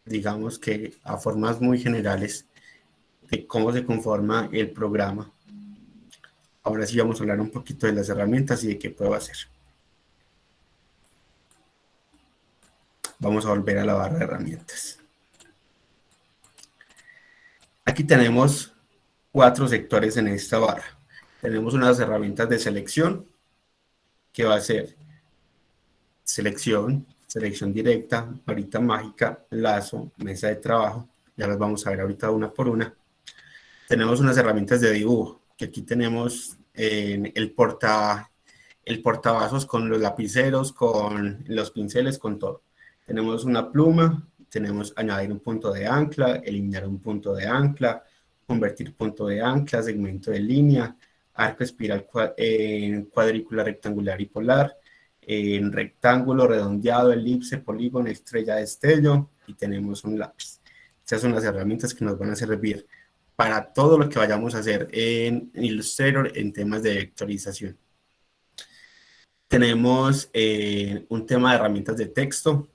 digamos que a formas muy generales, de cómo se conforma el programa. Ahora sí vamos a hablar un poquito de las herramientas y de qué puedo hacer. Vamos a volver a la barra de herramientas. Aquí tenemos 4 sectores en esta barra. Tenemos unas herramientas de selección, que va a ser selección, selección directa, varita mágica, lazo, mesa de trabajo. Ya las vamos a ver ahorita una por una. Tenemos unas herramientas de dibujo, que aquí tenemos el portavasos con los lapiceros, con los pinceles, con todo. Tenemos una pluma, tenemos añadir un punto de ancla, eliminar un punto de ancla, convertir punto de ancla, segmento de línea, arco espiral cuadrícula rectangular y polar, en rectángulo, redondeado, elipse, polígono, estrella, destello, y tenemos un lápiz. Estas son las herramientas que nos van a servir para todo lo que vayamos a hacer en Illustrator en temas de vectorización. Tenemos un tema de herramientas de texto,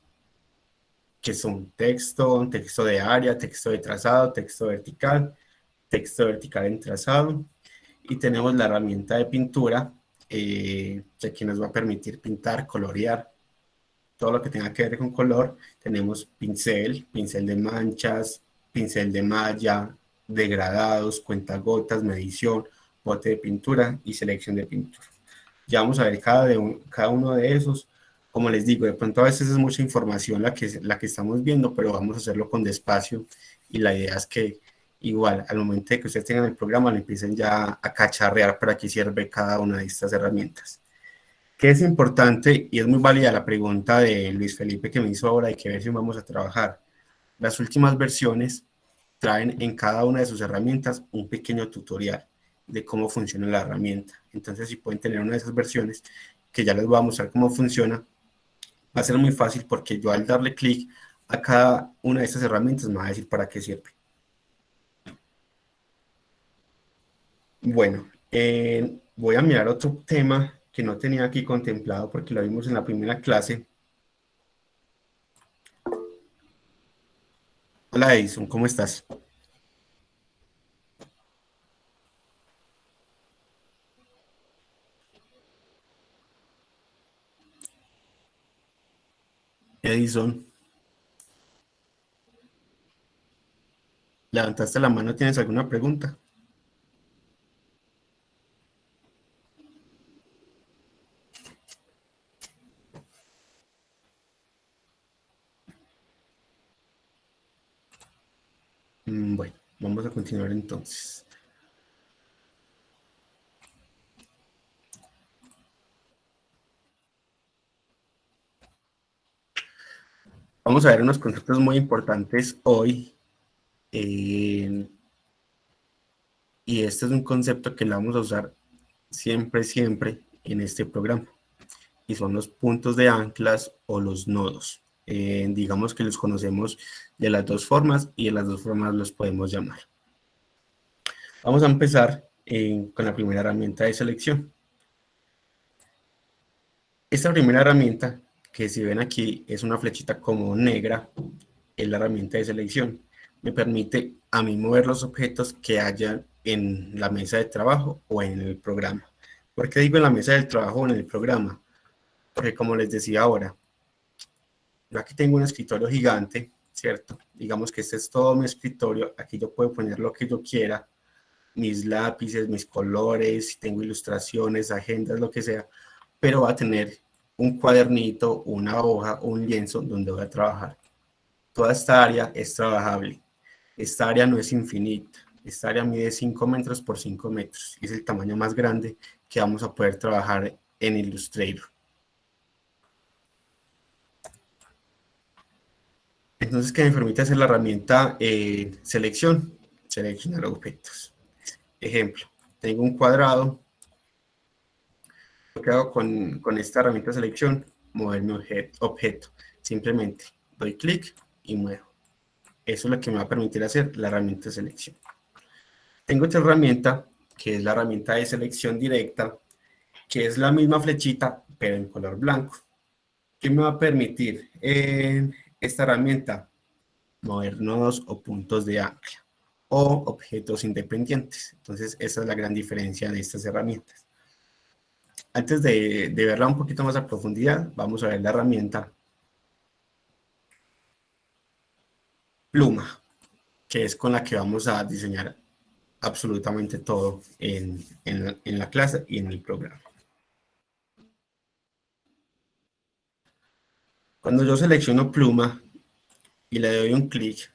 que son texto de área, texto de trazado, texto vertical en trazado, y tenemos la herramienta de pintura, que aquí nos va a permitir pintar, colorear, todo lo que tenga que ver con color. Tenemos pincel de manchas, pincel de malla, degradados, cuentagotas, medición, bote de pintura y selección de pintura. Ya vamos a ver cada uno de esos. Como les digo, de pronto a veces es mucha información la que estamos viendo, pero vamos a hacerlo con despacio, y la idea es que igual al momento de que ustedes tengan el programa, lo empiecen ya a cacharrear para qué sirve cada una de estas herramientas. ¿Qué es importante? Y es muy válida la pregunta de Luis Felipe que me hizo ahora de qué versión vamos a trabajar. Las últimas versiones traen en cada una de sus herramientas un pequeño tutorial de cómo funciona la herramienta. Entonces, si pueden tener una de esas versiones, que ya les voy a mostrar cómo funciona, va a ser muy fácil, porque yo al darle clic a cada una de estas herramientas me va a decir para qué sirve. Bueno, voy a mirar otro tema que no tenía aquí contemplado porque lo vimos en la primera clase. Hola Edison, ¿cómo estás? Edison, ¿levantaste la mano? ¿Tienes alguna pregunta? Bueno, vamos a continuar entonces. Vamos a ver unos conceptos muy importantes hoy. Y este es un concepto que lo vamos a usar siempre en este programa. Y son los puntos de anclas o los nodos. Digamos que los conocemos de las dos formas, y de las dos formas los podemos llamar. Vamos a empezar con la primera herramienta de selección. Esta primera herramienta, que si ven aquí es una flechita como negra, es la herramienta de selección. Me permite a mí mover los objetos que haya en la mesa de trabajo o en el programa. ¿Por qué digo en la mesa del trabajo o en el programa? Porque como les decía ahora, yo aquí tengo un escritorio gigante, ¿cierto? Digamos que este es todo mi escritorio. Aquí yo puedo poner lo que yo quiera, mis lápices, mis colores, si tengo ilustraciones, agendas, lo que sea, pero va a tener un cuadernito, una hoja o un lienzo donde voy a trabajar. Toda esta área es trabajable. Esta área no es infinita. Esta área mide 5 metros por 5 metros. Y es el tamaño más grande que vamos a poder trabajar en Illustrator. Entonces, ¿qué me permite hacer la herramienta selección? Seleccionar objetos. Ejemplo, tengo un cuadrado. Lo que hago con esta herramienta de selección, mover mi objeto. Simplemente doy clic y muevo. Eso es lo que me va a permitir hacer la herramienta de selección. Tengo otra herramienta, que es la herramienta de selección directa, que es la misma flechita, pero en color blanco. ¿Qué me va a permitir esta herramienta? Mover nodos o puntos de ancla. o objetos independientes. Entonces, esa es la gran diferencia de estas herramientas. Antes de verla un poquito más a profundidad, vamos a ver la herramienta Pluma, que es con la que vamos a diseñar absolutamente todo en la clase y en el programa. Cuando yo selecciono Pluma y le doy un clic,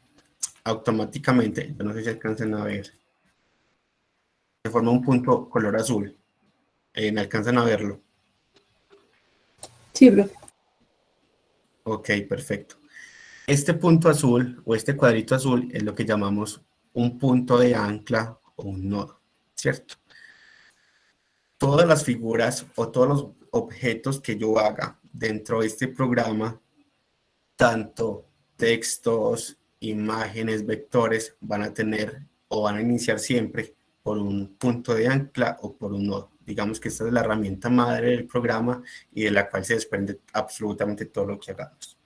automáticamente, yo no sé si alcanzan a ver, se forma un punto color azul. ¿Me alcanzan a verlo? Sí, bro. Ok, perfecto. Este punto azul o este cuadrito azul es lo que llamamos un punto de ancla o un nodo, ¿cierto? Todas las figuras o todos los objetos que yo haga dentro de este programa, tanto textos, imágenes, vectores, van a tener o van a iniciar siempre por un punto de ancla o por un nodo. Digamos que esta es la herramienta madre del programa y de la cual se desprende absolutamente todo lo que hagamos.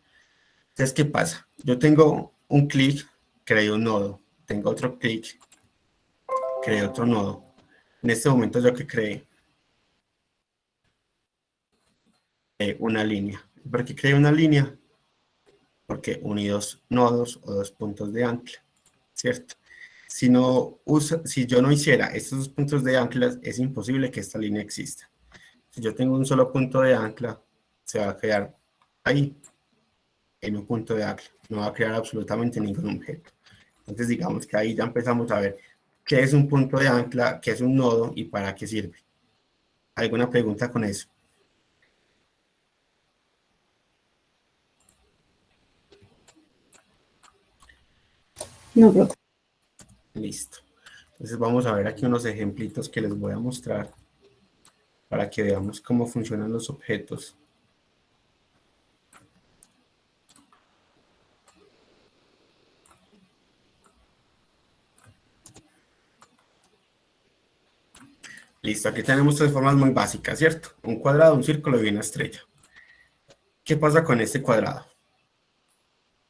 Entonces, ¿qué pasa? Yo tengo un clic, creo un nodo. Tengo otro clic, creo otro nodo. En este momento yo que creé una línea. ¿Por qué creé una línea? Porque uní dos nodos o dos puntos de ancla, ¿cierto? Si yo no hiciera estos dos puntos de ancla, es imposible que esta línea exista. Si yo tengo un solo punto de ancla, se va a quedar ahí, en un punto de ancla. No va a crear absolutamente ningún objeto. Entonces, digamos que ahí ya empezamos a ver qué es un punto de ancla, qué es un nodo y para qué sirve. ¿Alguna pregunta con eso? No, bro. Listo. Entonces vamos a ver aquí unos ejemplitos que les voy a mostrar para que veamos cómo funcionan los objetos. Listo, aquí tenemos tres formas muy básicas, ¿cierto? Un cuadrado, un círculo y una estrella. ¿Qué pasa con este cuadrado?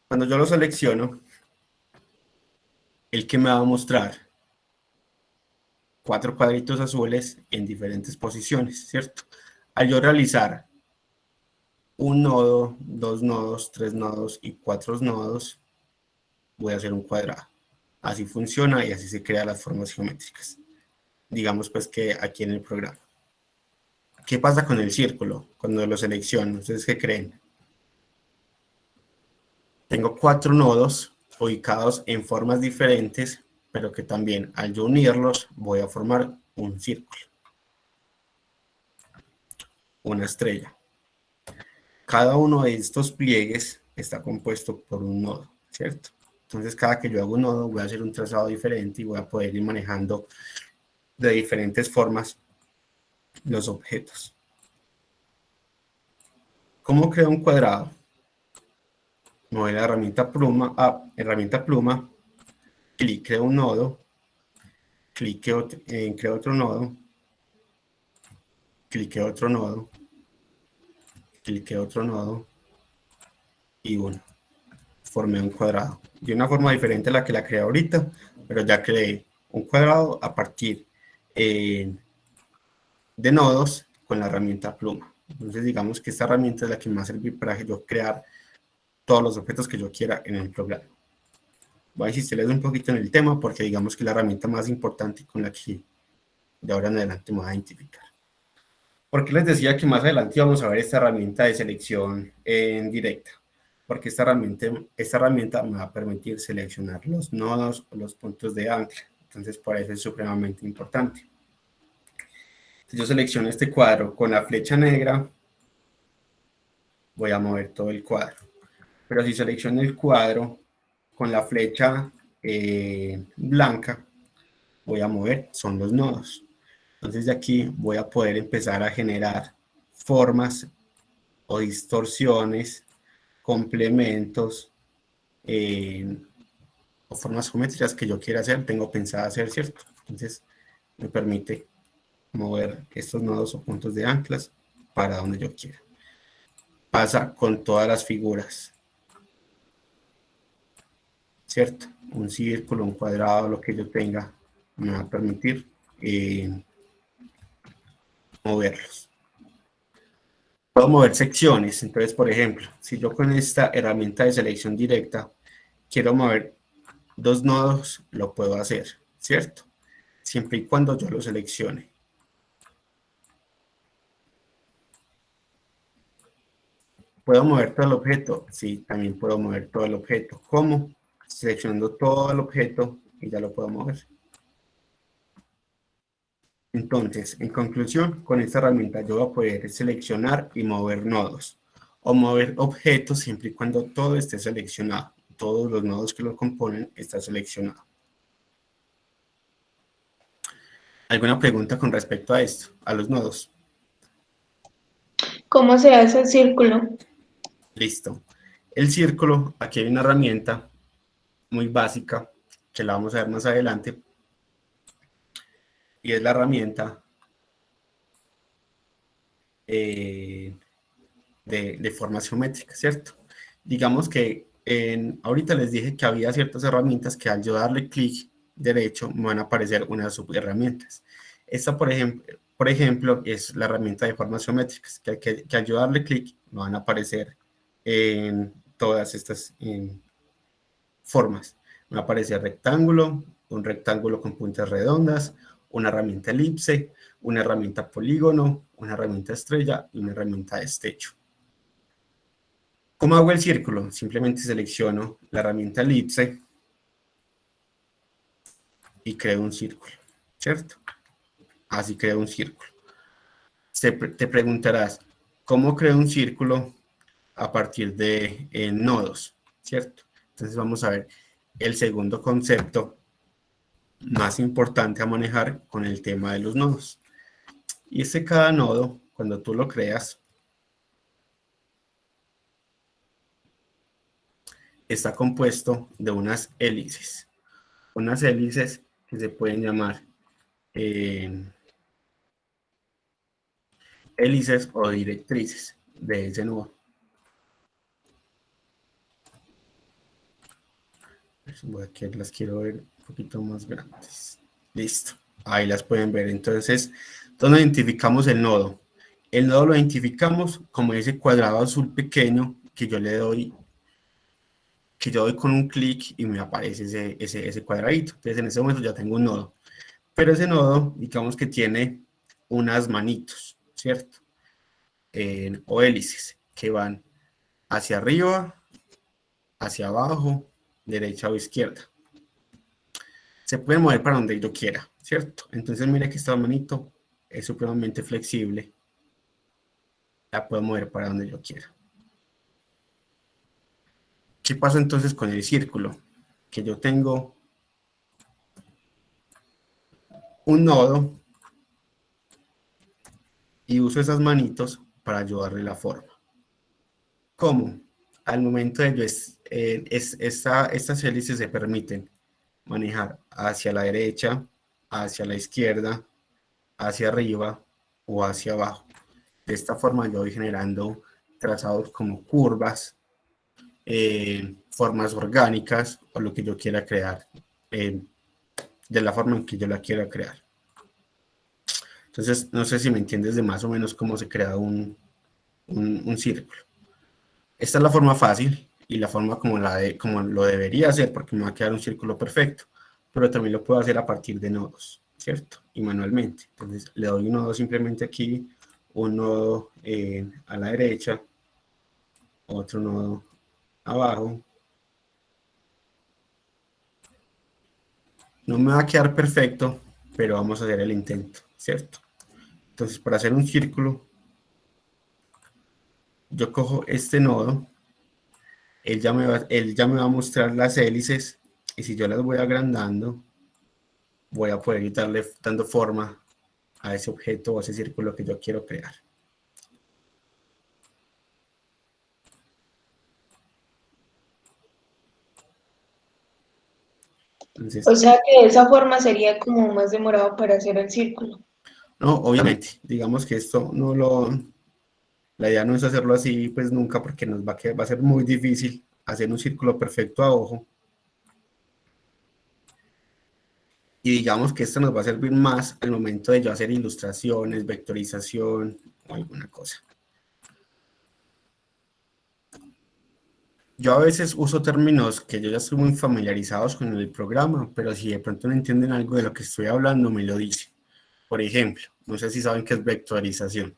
Cuando yo lo selecciono, ¿el que me va a mostrar? 4 cuadritos azules en diferentes posiciones, ¿cierto? Al yo realizar un nodo, 2 nodos, 3 nodos y 4 nodos, voy a hacer un cuadrado. Así funciona y así se crean las formas geométricas. Digamos pues que aquí en el programa. ¿Qué pasa con el círculo cuando lo selecciono? ¿Ustedes qué creen? Tengo 4 nodos ubicados en formas diferentes, pero que también al yo unirlos voy a formar un círculo. Una estrella. Cada uno de estos pliegues está compuesto por un nodo, ¿cierto? Entonces cada que yo hago un nodo voy a hacer un trazado diferente y voy a poder ir manejando de diferentes formas los objetos. ¿Cómo creo un cuadrado? Me voy a la herramienta pluma, clic, creo un nodo, clic, creo otro nodo, clique otro nodo, clique otro nodo y uno. Formé un cuadrado. De una forma diferente a la que la creé ahorita, pero ya creé un cuadrado a partir de nodos con la herramienta pluma. Entonces digamos que esta herramienta es la que me va a servir para yo crear todos los objetos que yo quiera en el programa. Voy a insistirles un poquito en el tema porque digamos que es la herramienta más importante con la que de ahora en adelante me voy a identificar. ¿Por qué les decía que más adelante vamos a ver esta herramienta de selección en directa? Porque esta herramienta me va a permitir seleccionar los nodos o los puntos de ancla. Entonces, por eso es supremamente importante. Si yo selecciono este cuadro con la flecha negra, voy a mover todo el cuadro. Pero si selecciono el cuadro con la flecha blanca, voy a mover, son los nodos. Entonces de aquí voy a poder empezar a generar formas o distorsiones, complementos o formas geométricas que yo quiera hacer, tengo pensado hacer, ¿cierto? Entonces me permite mover estos nodos o puntos de anclas para donde yo quiera. Pasa con todas las figuras, ¿cierto? un círculo, un cuadrado, lo que yo tenga, me va a permitir moverlos. Puedo mover secciones. Entonces, por ejemplo, si yo con esta herramienta de selección directa quiero mover 2 nodos, lo puedo hacer, ¿cierto? Siempre y cuando yo lo seleccione. ¿Puedo mover todo el objeto? Sí, también puedo mover todo el objeto. ¿Cómo? Seleccionando todo el objeto y ya lo puedo mover. Entonces, en conclusión, con esta herramienta yo voy a poder seleccionar y mover nodos o mover objetos siempre y cuando todo esté seleccionado. Todos los nodos que lo componen están seleccionados. ¿Alguna pregunta con respecto a esto, a los nodos? ¿Cómo se hace el círculo? Listo. El círculo, aquí hay una herramienta muy básica que la vamos a ver más adelante, y es la herramienta de formas geométricas, ¿cierto? Digamos que ahorita les dije que había ciertas herramientas que al yo darle clic derecho me van a aparecer unas subherramientas. Esta, por ejemplo, es la herramienta de formas geométricas, que al yo darle clic me van a aparecer en todas estas formas. Me va a aparecer rectángulo, un rectángulo con puntas redondas, una herramienta elipse, una herramienta polígono, una herramienta estrella y una herramienta destello. ¿Cómo hago el círculo? Simplemente selecciono la herramienta elipse y creo un círculo, ¿cierto? Así creo un círculo. Te preguntarás, ¿cómo creo un círculo a partir de nodos? ¿Cierto? Entonces vamos a ver el segundo concepto más importante a manejar con el tema de los nodos. Y es que cada nodo, cuando tú lo creas, está compuesto de unas hélices. Unas hélices que se pueden llamar hélices o directrices de ese nodo. Aquí las quiero ver un poquito más grandes. Listo. Ahí las pueden ver. Entonces, ¿dónde identificamos el nodo? El nodo lo identificamos como ese cuadrado azul pequeño que yo le doy, que yo doy con un clic y me aparece ese cuadradito. Entonces, en ese momento ya tengo un nodo. Pero ese nodo, digamos que tiene unas manitos, ¿cierto? O hélices que van hacia arriba, hacia abajo, derecha o izquierda. Se puede mover para donde yo quiera, ¿cierto? Entonces mire que esta manito es supremamente flexible. La puedo mover para donde yo quiera. ¿Qué pasa entonces con el círculo? Que yo tengo un nodo y uso esas manitos para ayudarle la forma. ¿Cómo? Al momento de estas hélices se permiten manejar hacia la derecha, hacia la izquierda, hacia arriba o hacia abajo. De esta forma yo voy generando trazados como curvas, formas orgánicas o lo que yo quiera crear, de la forma en que yo la quiera crear. Entonces, no sé si me entiendes de más o menos cómo se crea un círculo. Esta es la forma fácil y la forma como lo debería hacer, porque me va a quedar un círculo perfecto, pero también lo puedo hacer a partir de nodos, ¿cierto? Y manualmente. Entonces le doy un nodo simplemente aquí, un nodo a la derecha, otro nodo abajo. No me va a quedar perfecto, pero vamos a hacer el intento, ¿cierto? Entonces, para hacer un círculo, yo cojo este nodo, él ya me va a mostrar las hélices, y si yo las voy agrandando, voy a poder ir dando forma a ese objeto o a ese círculo que yo quiero crear. Entonces, O sea que de esa forma sería como más demorado para hacer el círculo. no, obviamente, digamos que esto la idea no es hacerlo así pues nunca, porque va a ser muy difícil hacer un círculo perfecto a ojo. Y digamos que esto nos va a servir más al momento de yo hacer ilustraciones, vectorización o alguna cosa. Yo a veces uso términos que yo ya estoy muy familiarizados con el programa, pero si de pronto no entienden algo de lo que estoy hablando, me lo dicen. Por ejemplo, no sé si saben qué es vectorización.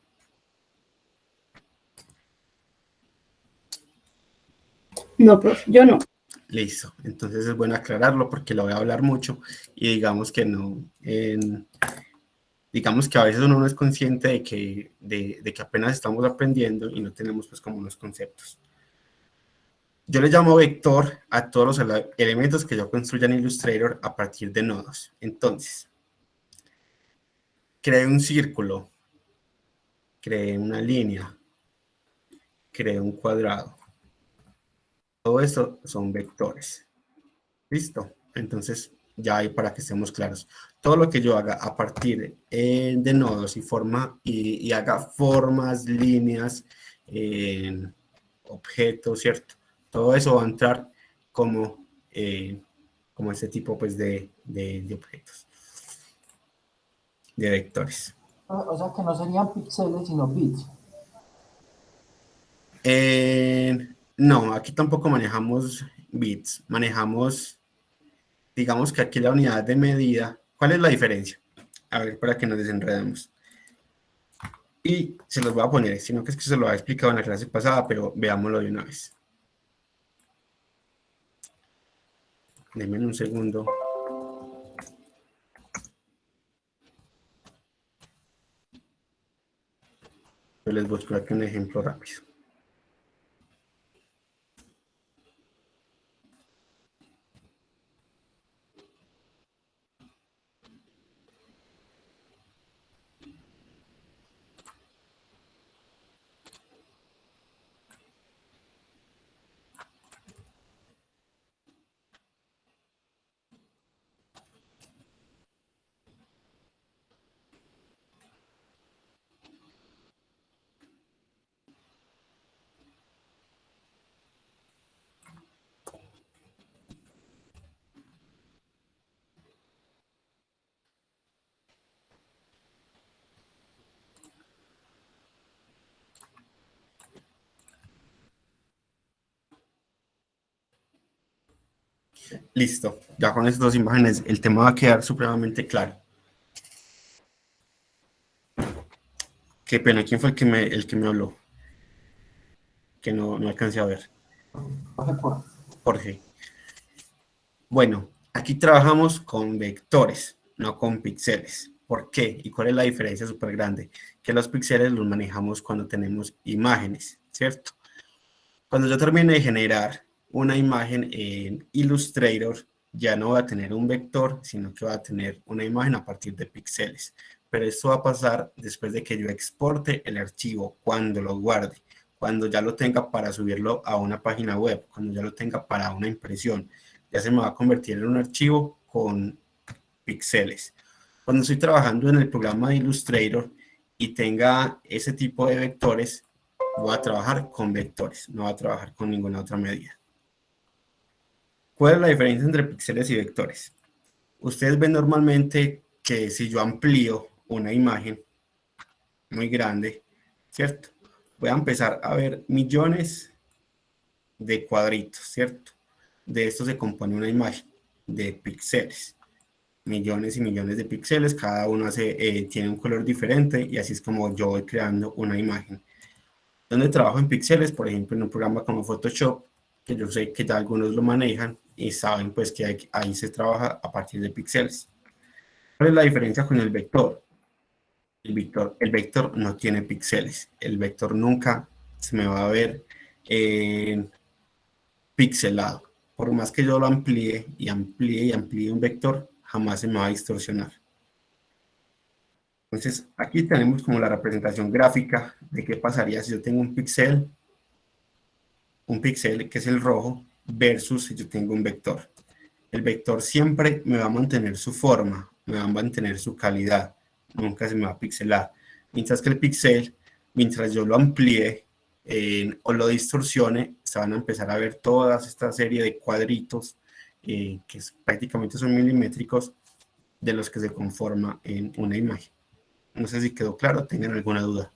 No, profe, yo no. Listo, entonces es bueno aclararlo porque lo voy a hablar mucho y digamos que no, digamos que a veces uno no es consciente de que apenas estamos aprendiendo y no tenemos pues como unos conceptos. Yo le llamo vector a todos los elementos que yo construya en Illustrator a partir de nodos. Entonces, creé un círculo, creé una línea, creé un cuadrado. Todo esto son vectores. ¿Listo? Entonces, ya ahí para que estemos claros. Todo lo que yo haga a partir de nodos y haga formas, líneas, objetos, ¿cierto? Todo eso va a entrar como este tipo pues, de objetos, de vectores. O sea que no serían píxeles, sino bits. No, aquí tampoco manejamos bits, manejamos, digamos que aquí la unidad de medida. ¿Cuál es la diferencia? A ver, para que nos desenredemos. Y se los voy a poner, sino que es que se lo había explicado en la clase pasada, pero veámoslo de una vez. Denme un segundo. Yo les busco aquí un ejemplo rápido. Listo, ya con estas dos imágenes el tema va a quedar supremamente claro. Qué pena, ¿quién fue el que me habló? Que no alcancé a ver. Jorge. Bueno, aquí trabajamos con vectores, no con píxeles. ¿Por qué? ¿Y cuál es la diferencia súper grande? Que los píxeles los manejamos cuando tenemos imágenes, ¿cierto? Cuando yo termine de generar una imagen en Illustrator, ya no va a tener un vector, sino que va a tener una imagen a partir de píxeles. Pero esto va a pasar después de que yo exporte el archivo, cuando lo guarde, cuando ya lo tenga para subirlo a una página web, cuando ya lo tenga para una impresión. Ya se me va a convertir en un archivo con píxeles. Cuando estoy trabajando en el programa de Illustrator y tenga ese tipo de vectores, voy a trabajar con vectores, no voy a trabajar con ninguna otra medida. ¿Cuál es la diferencia entre píxeles y vectores? Ustedes ven normalmente que si yo amplío una imagen muy grande, ¿cierto? Voy a empezar a ver millones de cuadritos, ¿cierto? De esto se compone una imagen de píxeles. Millones y millones de píxeles, cada uno tiene un color diferente y así es como yo voy creando una imagen. Donde trabajo en píxeles, por ejemplo, en un programa como Photoshop, que yo sé que ya algunos lo manejan y saben pues que ahí se trabaja a partir de píxeles. ¿Cuál es la diferencia con el vector? El vector no tiene píxeles. El vector nunca se me va a ver pixelado. Por más que yo lo amplíe y amplíe y amplíe un vector, jamás se me va a distorsionar. Entonces, aquí tenemos como la representación gráfica de qué pasaría si yo tengo un píxel que es el rojo, versus si yo tengo un vector. El vector siempre me va a mantener su forma, me va a mantener su calidad, nunca se me va a pixelar. Mientras que el píxel, mientras yo lo amplíe o lo distorsione, se van a empezar a ver toda esta serie de cuadritos que prácticamente son milimétricos de los que se conforma en una imagen. No sé si quedó claro, ¿tengan alguna duda?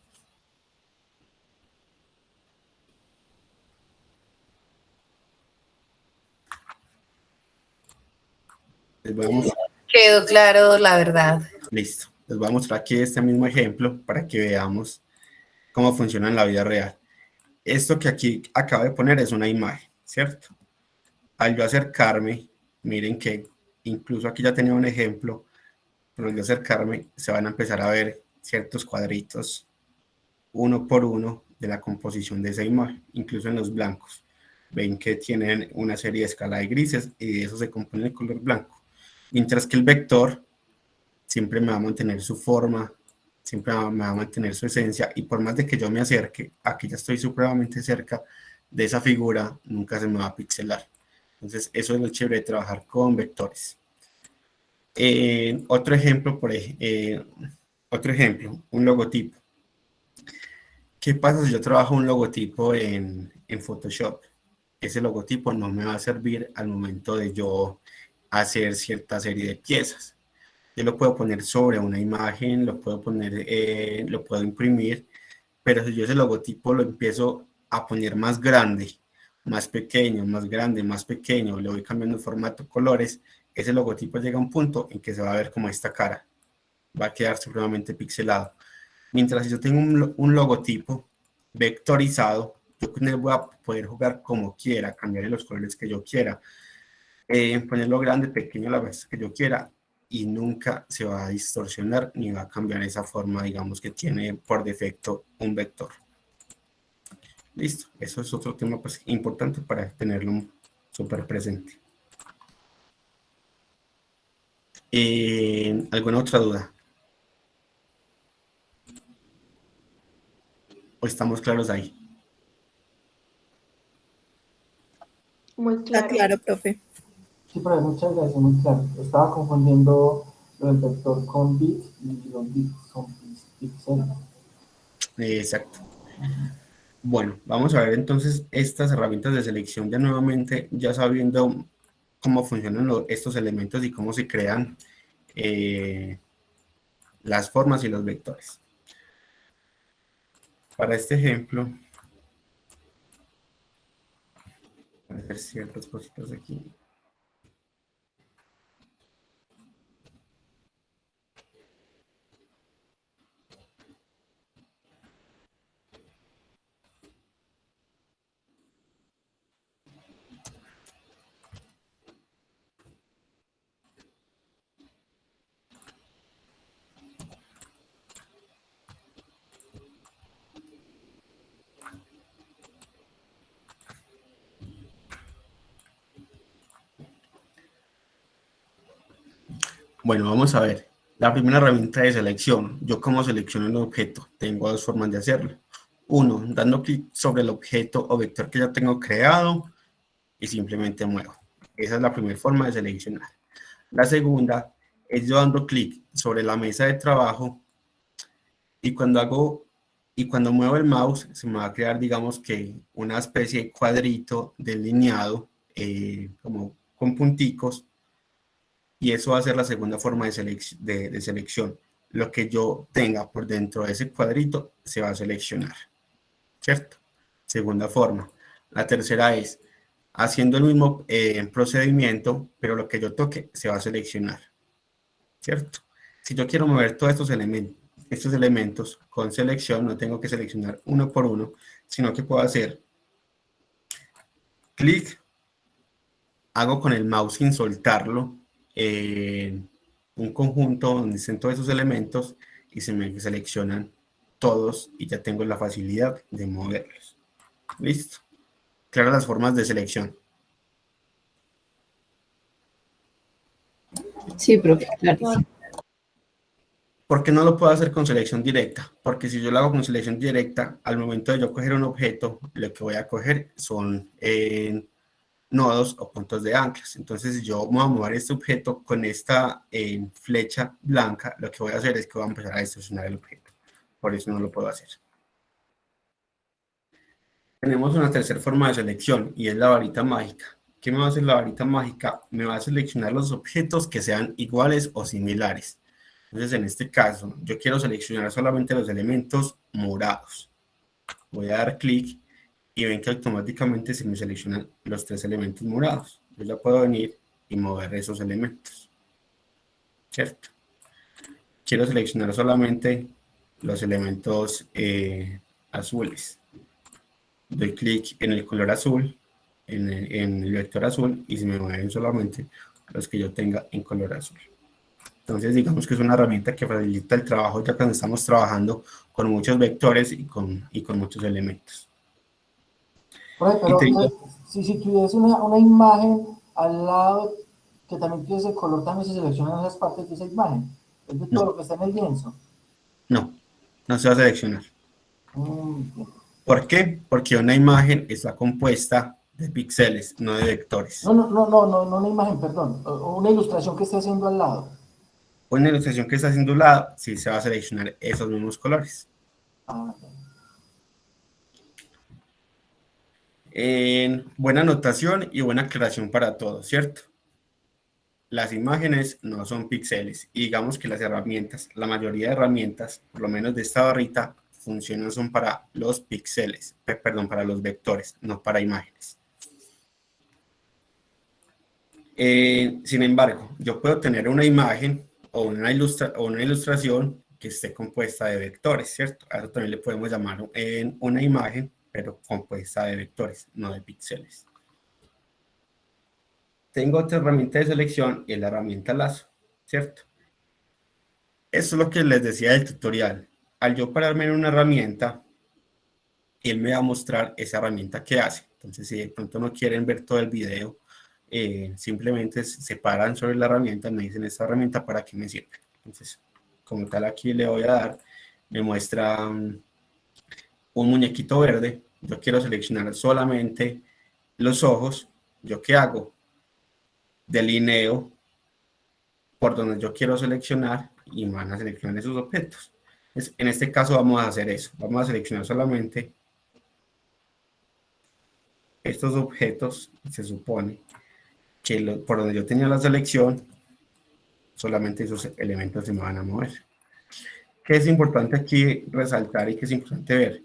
Quedó claro, la verdad. Listo. Les voy a mostrar aquí este mismo ejemplo para que veamos cómo funciona en la vida real. Esto que aquí acabo de poner es una imagen, ¿cierto? Al yo acercarme, miren que incluso aquí ya tenía un ejemplo, pero al yo acercarme se van a empezar a ver ciertos cuadritos uno por uno de la composición de esa imagen, incluso en los blancos. Ven que tienen una serie de escala de grises y de eso se compone el color blanco. Mientras que el vector siempre me va a mantener su forma, siempre me va a mantener su esencia, y por más de que yo me acerque, aquí ya estoy supremamente cerca de esa figura, nunca se me va a pixelar. Entonces, eso es lo chévere de trabajar con vectores. Otro ejemplo, un logotipo. ¿Qué pasa si yo trabajo un logotipo en Photoshop? Ese logotipo no me va a servir al momento de yo hacer cierta serie de piezas. Yo lo puedo poner sobre una imagen, lo puedo imprimir, pero si yo ese logotipo lo empiezo a poner más grande, más pequeño, más grande, más pequeño, le voy cambiando el formato, colores, ese logotipo llega a un punto en que se va a ver como esta cara, va a quedar supremamente pixelado. Mientras si yo tengo un logotipo vectorizado, yo con él voy a poder jugar como quiera, cambiarle los colores que yo quiera, ponerlo grande, pequeño a la vez que yo quiera, y nunca se va a distorsionar ni va a cambiar esa forma, digamos, que tiene por defecto un vector. Listo, eso es otro tema pues, importante para tenerlo súper presente. ¿Alguna otra duda? ¿O estamos claros ahí? Muy claro. Está claro, profe. Sí, profe, muchas gracias, muy claro. Estaba confundiendo lo del vector con bit y los bits son píxeles. Exacto. Bueno, vamos a ver entonces estas herramientas de selección ya nuevamente, ya sabiendo cómo funcionan estos elementos y cómo se crean las formas y los vectores. Para este ejemplo, voy a hacer ciertas cositas aquí. Bueno, vamos a ver. La primera herramienta de selección. ¿Yo cómo selecciono el objeto? Tengo dos formas de hacerlo. Uno, dando clic sobre el objeto o vector que ya tengo creado y simplemente muevo. Esa es la primera forma de seleccionar. La segunda es yo dando clic sobre la mesa de trabajo y cuando muevo el mouse se me va a crear, digamos que una especie de cuadrito delineado como con punticos. Y eso va a ser la segunda forma de selección. Lo que yo tenga por dentro de ese cuadrito se va a seleccionar, ¿cierto? Segunda forma. La tercera es haciendo el mismo procedimiento, pero lo que yo toque se va a seleccionar, ¿cierto? Si yo quiero mover todos estos elementos con selección, no tengo que seleccionar uno por uno, sino que puedo hacer clic, hago con el mouse sin soltarlo, un conjunto donde estén todos esos elementos y se me seleccionan todos y ya tengo la facilidad de moverlos. Listo. Claro, las formas de selección. Sí, profe, clarísimo. ¿Por qué no lo puedo hacer con selección directa? Porque si yo lo hago con selección directa, al momento de yo coger un objeto, lo que voy a coger son nodos o puntos de anclas. Entonces, si yo voy a mover este objeto con esta flecha blanca, lo que voy a hacer es que voy a empezar a distorsionar el objeto. Por eso no lo puedo hacer. Tenemos una tercera forma de selección y es la varita mágica. ¿qué me va a hacer la varita mágica? Me va a seleccionar los objetos que sean iguales o similares. Entonces, en este caso, yo quiero seleccionar solamente los elementos morados. Voy a dar clic y ven que automáticamente se me seleccionan los 3 elementos morados. Yo ya puedo venir y mover esos elementos, ¿cierto? Quiero seleccionar solamente los elementos azules. Doy clic en el color azul, en el vector azul, y se me mueven solamente los que yo tenga en color azul. Entonces, digamos que es una herramienta que facilita el trabajo ya cuando estamos trabajando con muchos vectores y con muchos elementos. Pero si tuviese una imagen al lado que también tuviese color, también se seleccionan esas partes de esa imagen. Es de todo lo que está en el lienzo. No se va a seleccionar. ¿Por qué? Porque una imagen está compuesta de píxeles, no de vectores. No una imagen, perdón. Una ilustración que esté haciendo al lado. Una ilustración que está haciendo al lado, sí se va a seleccionar esos mismos colores. Buena anotación y buena aclaración para todos, ¿cierto? Las imágenes no son píxeles y digamos que las herramientas, la mayoría de herramientas, por lo menos de esta barrita, funcionan son para los píxeles, perdón, para los vectores, no para imágenes. Sin embargo, yo puedo tener una imagen o una ilustración que esté compuesta de vectores, ¿cierto? A eso también le podemos llamar una imagen, pero compuesta de vectores, no de píxeles. Tengo otra herramienta de selección y es la herramienta lazo, ¿cierto? Eso es lo que les decía del tutorial. Al yo pararme en una herramienta, él me va a mostrar esa herramienta que hace. Entonces, si de pronto no quieren ver todo el video, simplemente se paran sobre la herramienta, me dicen esta herramienta para qué me sirve. Entonces, como tal, aquí le voy a dar, me muestra un muñequito verde. Yo quiero seleccionar solamente los ojos. ¿Yo qué hago? Delineo por donde yo quiero seleccionar y van a seleccionar esos objetos. En este caso vamos a hacer eso. Vamos a seleccionar solamente estos objetos. Se supone que por donde yo tenía la selección, solamente esos elementos se me van a mover. ¿Qué es importante aquí resaltar y qué es importante ver?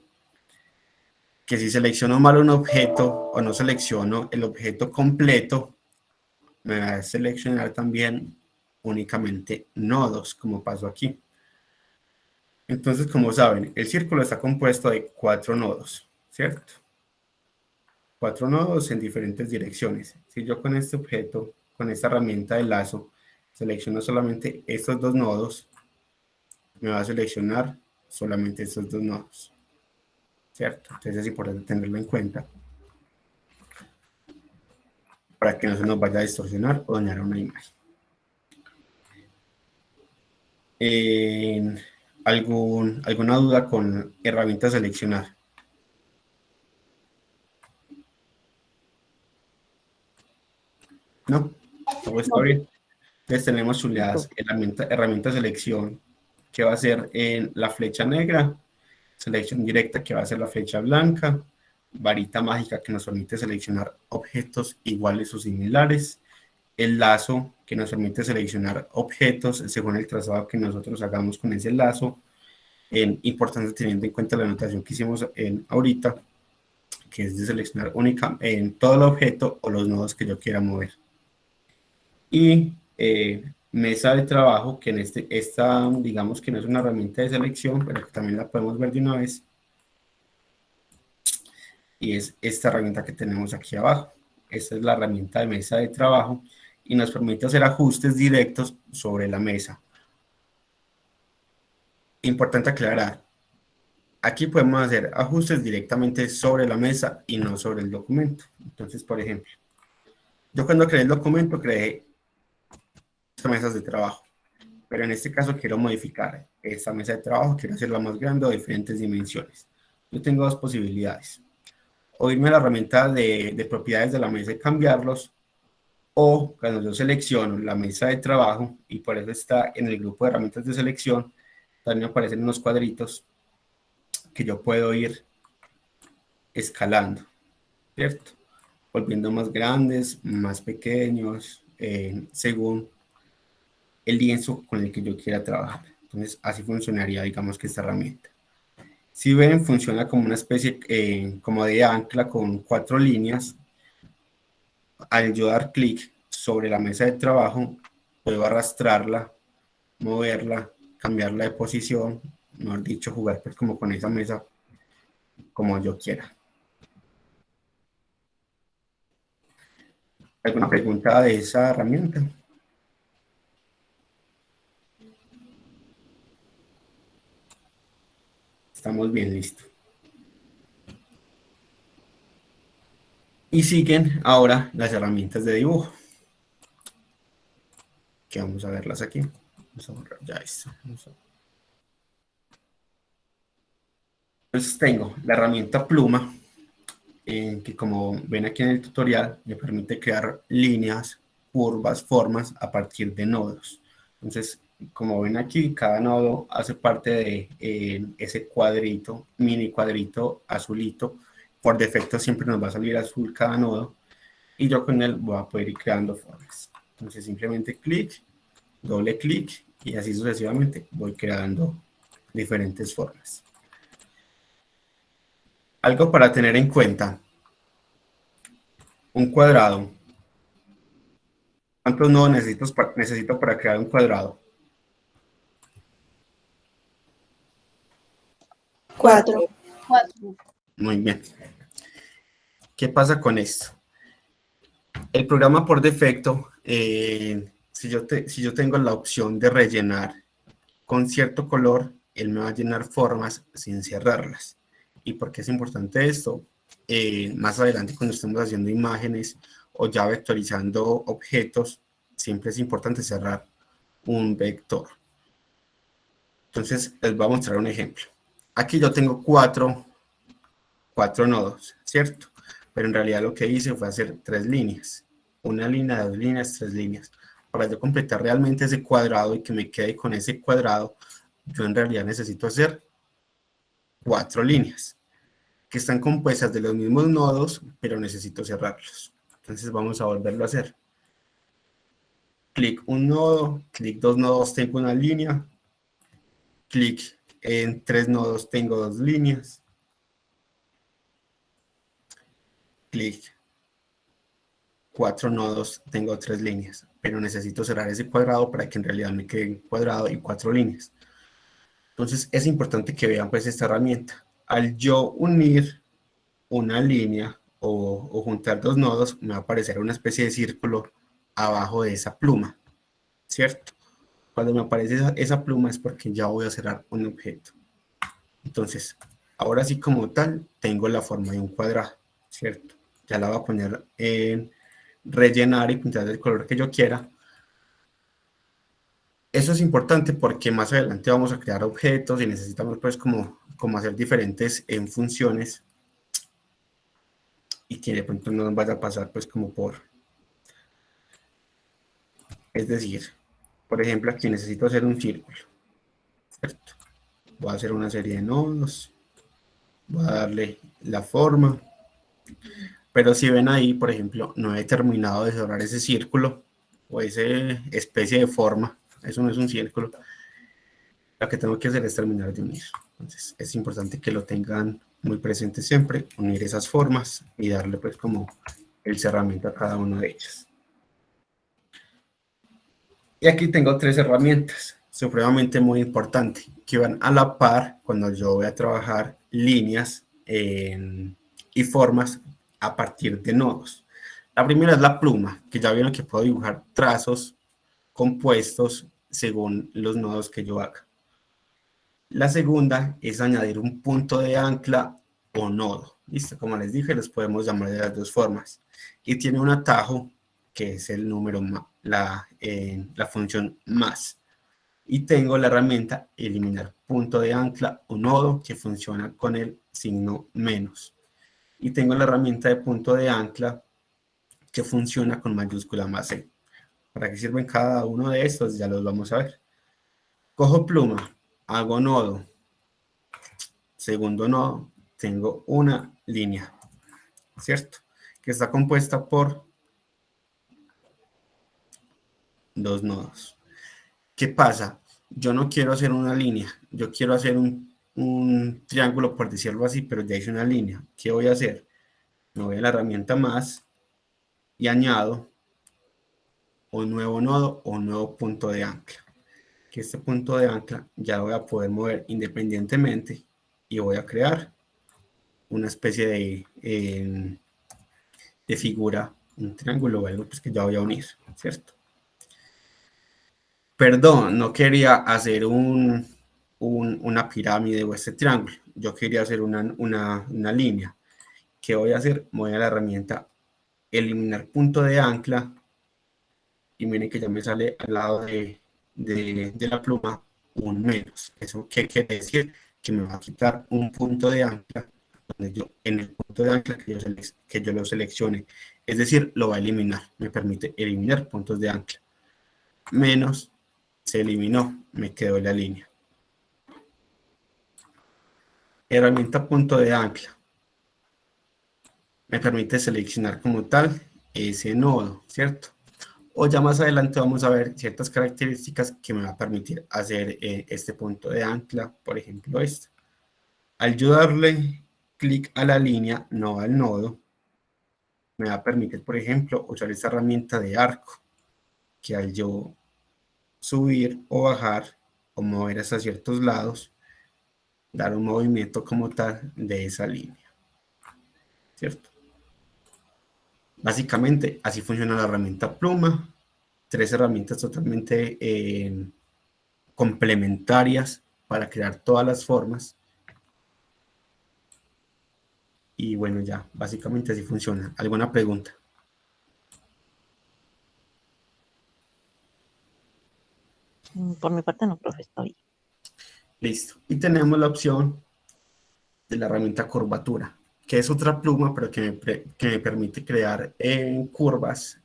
Que si selecciono mal un objeto o no selecciono el objeto completo, me va a seleccionar también únicamente nodos, como pasó aquí. Entonces, como saben, el círculo está compuesto de 4 nodos, ¿cierto? 4 nodos en diferentes direcciones. Si yo con este objeto, con esta herramienta de lazo, selecciono solamente estos 2 nodos, me va a seleccionar solamente estos 2 nodos, ¿cierto? Entonces es importante tenerlo en cuenta para que no se nos vaya a distorsionar o dañar una imagen. ¿Alguna duda con herramienta seleccionar? ¿No? ¿Todo está bien? Entonces tenemos chuleadas herramienta selección, que va a ser en la flecha negra, selección directa, que va a ser la flecha blanca, varita mágica, que nos permite seleccionar objetos iguales o similares, el lazo, que nos permite seleccionar objetos según el trazado que nosotros hagamos con ese lazo. Importante teniendo en cuenta la anotación que hicimos ahorita, que es de seleccionar únicamente en todo el objeto o los nodos que yo quiera mover. Y mesa de trabajo, que esta digamos que no es una herramienta de selección, pero que también la podemos ver de una vez. Y es esta herramienta que tenemos aquí abajo. Esta es la herramienta de mesa de trabajo y nos permite hacer ajustes directos sobre la mesa. Importante aclarar, aquí podemos hacer ajustes directamente sobre la mesa y no sobre el documento. Entonces, por ejemplo, yo cuando creé el documento creé mesas de trabajo, pero en este caso quiero modificar esta mesa de trabajo, quiero hacerla más grande o diferentes dimensiones. Yo tengo 2 posibilidades: o irme a la herramienta de propiedades de la mesa y cambiarlos, o cuando yo selecciono la mesa de trabajo, y por eso está en el grupo de herramientas de selección, también aparecen unos cuadritos que yo puedo ir escalando, ¿cierto? volviendo más grandes, más pequeños, según el lienzo con el que yo quiera trabajar. Entonces, así funcionaría, digamos, que esta herramienta. Si ven, funciona como una especie como de ancla con 4 líneas. Al yo dar clic sobre la mesa de trabajo, puedo arrastrarla, moverla, cambiarla de posición, mejor dicho, jugar pues como con esa mesa como yo quiera. ¿Alguna pregunta de esa herramienta? Estamos bien, listo. Y siguen ahora las herramientas de dibujo, que vamos a verlas aquí. Vamos a borrar ya esto. Entonces tengo la herramienta pluma, que como ven aquí en el tutorial, me permite crear líneas, curvas, formas a partir de nodos. Entonces, como ven aquí, cada nodo hace parte de ese cuadrito, mini cuadrito azulito. Por defecto siempre nos va a salir azul cada nodo, y yo con él voy a poder ir creando formas. Entonces simplemente clic, doble clic, y así sucesivamente voy creando diferentes formas. Algo para tener en cuenta: un cuadrado. ¿Cuántos nodos necesito para crear un cuadrado? 4. Muy bien. ¿Qué pasa con esto? El programa por defecto, si yo tengo la opción de rellenar con cierto color, él me va a llenar formas sin cerrarlas. ¿Y por qué es importante esto? Más adelante, cuando estemos haciendo imágenes o ya vectorizando objetos, siempre es importante cerrar un vector. Entonces, les voy a mostrar un ejemplo. Aquí yo tengo cuatro nodos, ¿cierto? Pero en realidad lo que hice fue hacer 3 líneas. Una línea, 2 líneas, 3 líneas. Para yo completar realmente ese cuadrado y que me quede con ese cuadrado, yo en realidad necesito hacer 4 líneas, que están compuestas de los mismos nodos, pero necesito cerrarlos. Entonces vamos a volverlo a hacer. Clic un nodo, clic 2 nodos, tengo una línea. Clic en 3 nodos, tengo 2 líneas. Clic 4 nodos, tengo 3 líneas, pero necesito cerrar ese cuadrado para que en realidad me quede un cuadrado y 4 líneas. Entonces es importante que vean pues esta herramienta. Al yo unir una línea o juntar 2 nodos, me va a aparecer una especie de círculo abajo de esa pluma, ¿cierto? Cuando me aparece esa pluma es porque ya voy a cerrar un objeto. Entonces, ahora sí como tal, tengo la forma de un cuadrado, ¿cierto? Ya la voy a poner en rellenar y pintar del color que yo quiera. Eso es importante porque más adelante vamos a crear objetos y necesitamos pues como hacer diferentes funciones, y que de pronto no nos vaya a pasar pues como es decir, por ejemplo, aquí necesito hacer un círculo, ¿cierto? Voy a hacer una serie de nodos, voy a darle la forma, pero si ven ahí, por ejemplo, no he terminado de cerrar ese círculo o esa especie de forma. Eso no es un círculo. Lo que tengo que hacer es terminar de unir. Entonces es importante que lo tengan muy presente siempre, unir esas formas y darle pues como el cerramiento a cada una de ellas. Y aquí tengo 3 herramientas supremamente muy importantes que van a la par cuando yo voy a trabajar líneas y formas a partir de nodos. La primera es la pluma, que ya vieron que puedo dibujar trazos compuestos según los nodos que yo haga. La segunda es añadir un punto de ancla o nodo. ¿Listo? Como les dije, los podemos llamar de las 2 formas. Y tiene un atajo que es el número la función más. Y tengo la herramienta eliminar punto de ancla o nodo, que funciona con el signo menos. Y tengo la herramienta de punto de ancla, que funciona con mayúscula más E. ¿Para qué sirven cada uno de estos? Ya los vamos a ver. Cojo pluma, hago nodo, segundo nodo, tengo una línea, ¿cierto? que está compuesta por 2 nodos. ¿Qué pasa? Yo no quiero hacer una línea, yo quiero hacer un triángulo, por decirlo así, pero ya hice una línea. ¿Qué voy a hacer? Me voy a la herramienta más y añado un nuevo nodo o un nuevo punto de ancla. Que este punto de ancla ya lo voy a poder mover independientemente y voy a crear una especie de figura, un triángulo o algo pues, que ya voy a unir, ¿cierto? Perdón, no quería hacer una pirámide o este triángulo. Yo quería hacer una línea. ¿Qué voy a hacer? Voy a la herramienta eliminar punto de ancla y miren que ya me sale al lado de la pluma un menos. ¿Eso qué quiere decir? Que me va a quitar un punto de ancla donde yo, en el punto de ancla que yo lo seleccione. Es decir, lo va a eliminar. Me permite eliminar puntos de ancla. Menos se eliminó, me quedó la línea. Herramienta punto de ancla. Me permite seleccionar como tal ese nodo, ¿cierto? O ya más adelante vamos a ver ciertas características que me va a permitir hacer este punto de ancla, por ejemplo este. Al yo darle clic a la línea, no al nodo, me va a permitir, por ejemplo, usar esta herramienta de arco, que al yo subir o bajar o mover hacia ciertos lados, dar un movimiento como tal de esa línea, ¿cierto? Básicamente así funciona la herramienta pluma. 3 herramientas totalmente complementarias para crear todas las formas. Y bueno, ya, básicamente así funciona. ¿Alguna pregunta? Por mi parte no, profe, está bien. Listo. Y tenemos la opción de la herramienta curvatura, que es otra pluma, pero que me permite crear curvas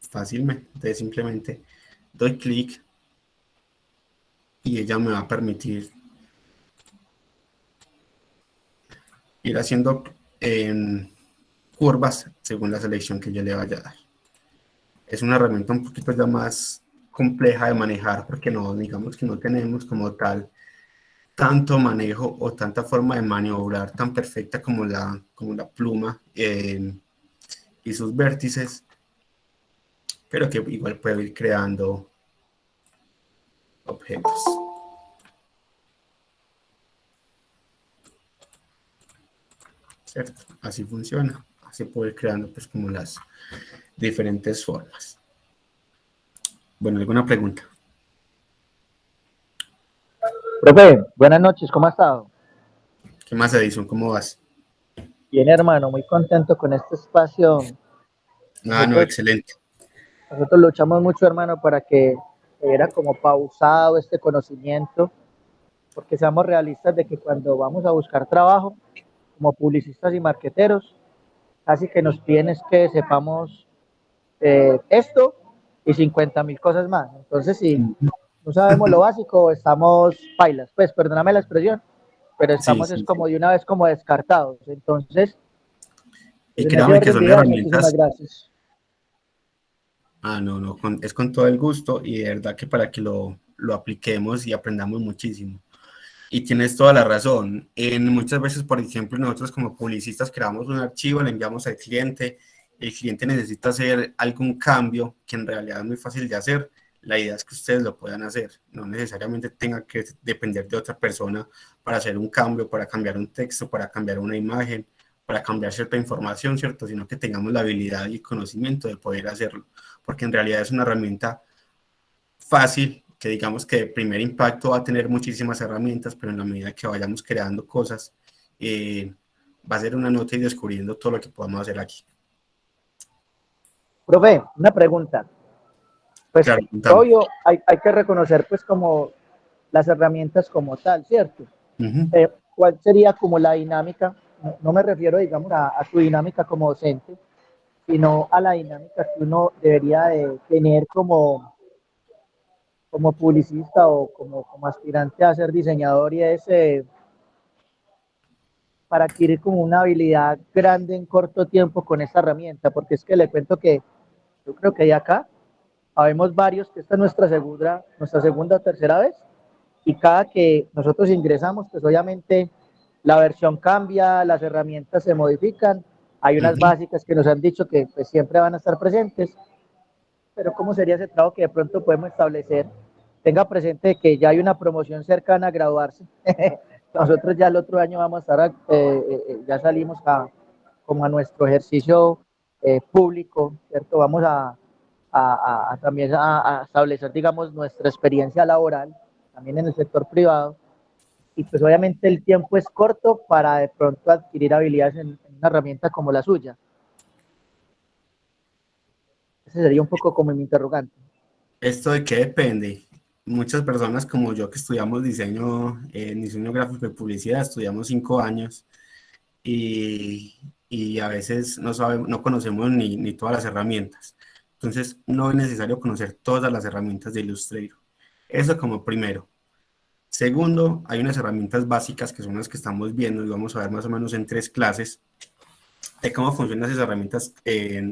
fácilmente. Entonces simplemente doy clic y ella me va a permitir ir haciendo curvas según la selección que yo le vaya a dar. Es una herramienta un poquito ya más compleja de manejar porque no, digamos que no tenemos como tal tanto manejo o tanta forma de maniobrar tan perfecta como la pluma y sus vértices, pero que igual puedo ir creando objetos. ¿Cierto? Así funciona. Así puedo ir creando pues como las diferentes formas. Bueno, ¿alguna pregunta? Profe, buenas noches, ¿cómo ha estado? ¿Qué más, Edison? ¿Cómo vas? Bien, hermano, muy contento con este espacio. No, excelente. Nosotros luchamos mucho, hermano, para que era como pausado este conocimiento, porque seamos realistas de que cuando vamos a buscar trabajo, como publicistas y marqueteros, casi que nos piden es que sepamos esto y 50.000 cosas más. Entonces, si no sabemos lo básico, estamos pailas, pues perdóname la expresión, pero estamos Sí. como de una vez como descartados. Entonces, y créanme que son herramientas. Muchísimas gracias. No, es con todo el gusto y de verdad que para que lo apliquemos y aprendamos muchísimo. Y tienes toda la razón. Muchas veces, por ejemplo, nosotros como publicistas creamos un archivo, le enviamos al cliente, el cliente necesita hacer algún cambio que en realidad es muy fácil de hacer. La idea es que ustedes lo puedan hacer, no necesariamente tenga que depender de otra persona para hacer un cambio, para cambiar un texto, para cambiar una imagen, para cambiar cierta información, ¿cierto? Sino que tengamos la habilidad y el conocimiento de poder hacerlo, porque en realidad es una herramienta fácil, que digamos que de primer impacto va a tener muchísimas herramientas, pero en la medida que vayamos creando cosas, va a ser una nota y descubriendo todo lo que podamos hacer aquí. Profe, una pregunta. Pues claro, obvio, hay que reconocer pues como las herramientas como tal, ¿cierto? ¿Cuál sería como la dinámica? No me refiero, digamos, a tu dinámica como docente, sino a la dinámica que uno debería de tener como publicista o como aspirante a ser diseñador, y es para adquirir como una habilidad grande en corto tiempo con esta herramienta, porque es que le cuento que yo creo que de acá habemos varios que esta es nuestra segunda o tercera vez, y cada que nosotros ingresamos, pues obviamente la versión cambia, las herramientas se modifican, hay unas básicas que nos han dicho que pues siempre van a estar presentes, pero ¿cómo sería ese trabajo que de pronto podemos establecer? Tenga presente que ya hay una promoción cercana a graduarse. Nosotros ya el otro año vamos a estar, ya salimos como a nuestro ejercicio público, ¿cierto? Vamos también a establecer, digamos, nuestra experiencia laboral, también en el sector privado, y pues obviamente el tiempo es corto para de pronto adquirir habilidades en una herramienta como la suya. Ese sería un poco como mi interrogante. ¿Esto de qué depende? Muchas personas como yo que estudiamos diseño gráfico y publicidad, estudiamos 5 años y a veces no conocemos ni todas las herramientas. Entonces, no es necesario conocer todas las herramientas de Illustrator. Eso como primero. Segundo, hay unas herramientas básicas que son las que estamos viendo y vamos a ver más o menos en 3 clases de cómo funcionan esas herramientas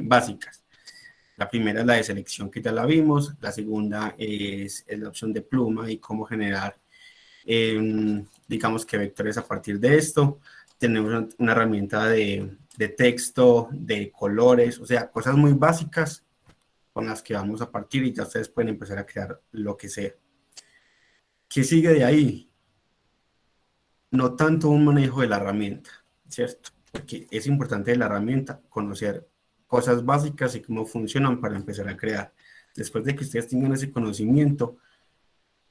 básicas. La primera es la de selección, que ya la vimos. La segunda es la opción de pluma y cómo generar, digamos que vectores a partir de esto. Tenemos una herramienta de texto, de colores, o sea, cosas muy básicas con las que vamos a partir y ya ustedes pueden empezar a crear lo que sea. ¿Qué sigue de ahí? No tanto un manejo de la herramienta, ¿cierto? Porque es importante de la herramienta conocer cosas básicas y cómo funcionan para empezar a crear. Después de que ustedes tengan ese conocimiento,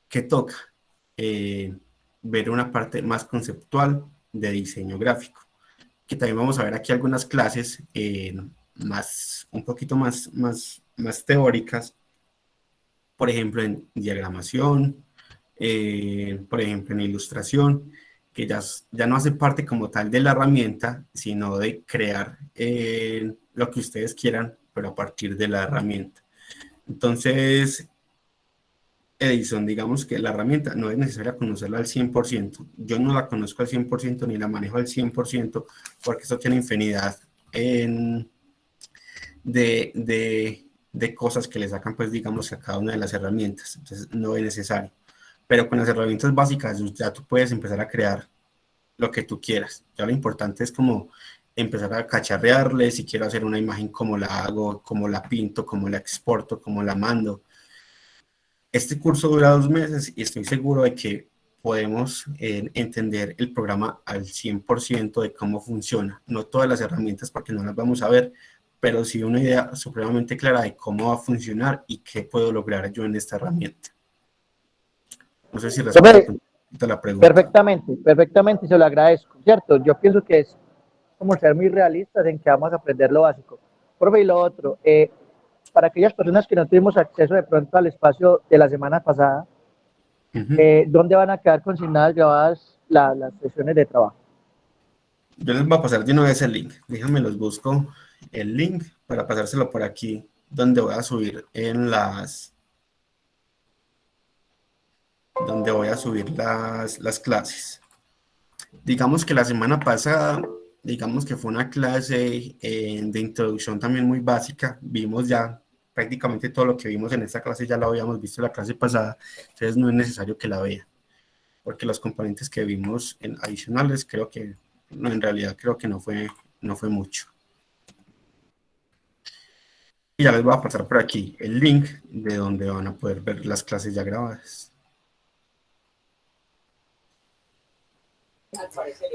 ¿qué toca? Ver una parte más conceptual de diseño gráfico, que también vamos a ver aquí algunas clases un poquito más teóricas, por ejemplo en diagramación, por ejemplo en ilustración, que ya no hace parte como tal de la herramienta, sino de crear lo que ustedes quieran, pero a partir de la herramienta. Entonces, Edison, digamos que la herramienta no es necesaria conocerla al 100%. Yo no la conozco al 100% ni la manejo al 100%, porque eso tiene infinidad de cosas que le sacan, pues digamos, a cada una de las herramientas. Entonces, no es necesario. Pero con las herramientas básicas ya tú puedes empezar a crear lo que tú quieras. Ya lo importante es como empezar a cacharrearle, si quiero hacer una imagen, cómo la hago, cómo la pinto, cómo la exporto, cómo la mando. Este curso dura 2 meses y estoy seguro de que podemos entender el programa al 100% de cómo funciona. No todas las herramientas porque no las vamos a ver, pero sí una idea supremamente clara de cómo va a funcionar y qué puedo lograr yo en esta herramienta. No sé si respondo a la pregunta. Perfectamente, se lo agradezco, ¿cierto? Yo pienso que es como ser muy realistas en que vamos a aprender lo básico. Profe, y lo otro, para aquellas personas que no tuvimos acceso de pronto al espacio de la semana pasada, ¿dónde van a quedar consignadas, grabadas las sesiones de trabajo? Yo les voy a pasar de una vez el link. Déjame los busco el link para pasárselo por aquí, donde voy a subir las clases. Digamos que la semana pasada, digamos que fue una clase de introducción también muy básica. Vimos ya prácticamente todo lo que vimos en esta clase, ya lo habíamos visto en la clase pasada, entonces no es necesario que la vean, porque los componentes que vimos adicionales en realidad creo que no fue mucho. Y ya les voy a pasar por aquí el link de donde van a poder ver las clases ya grabadas.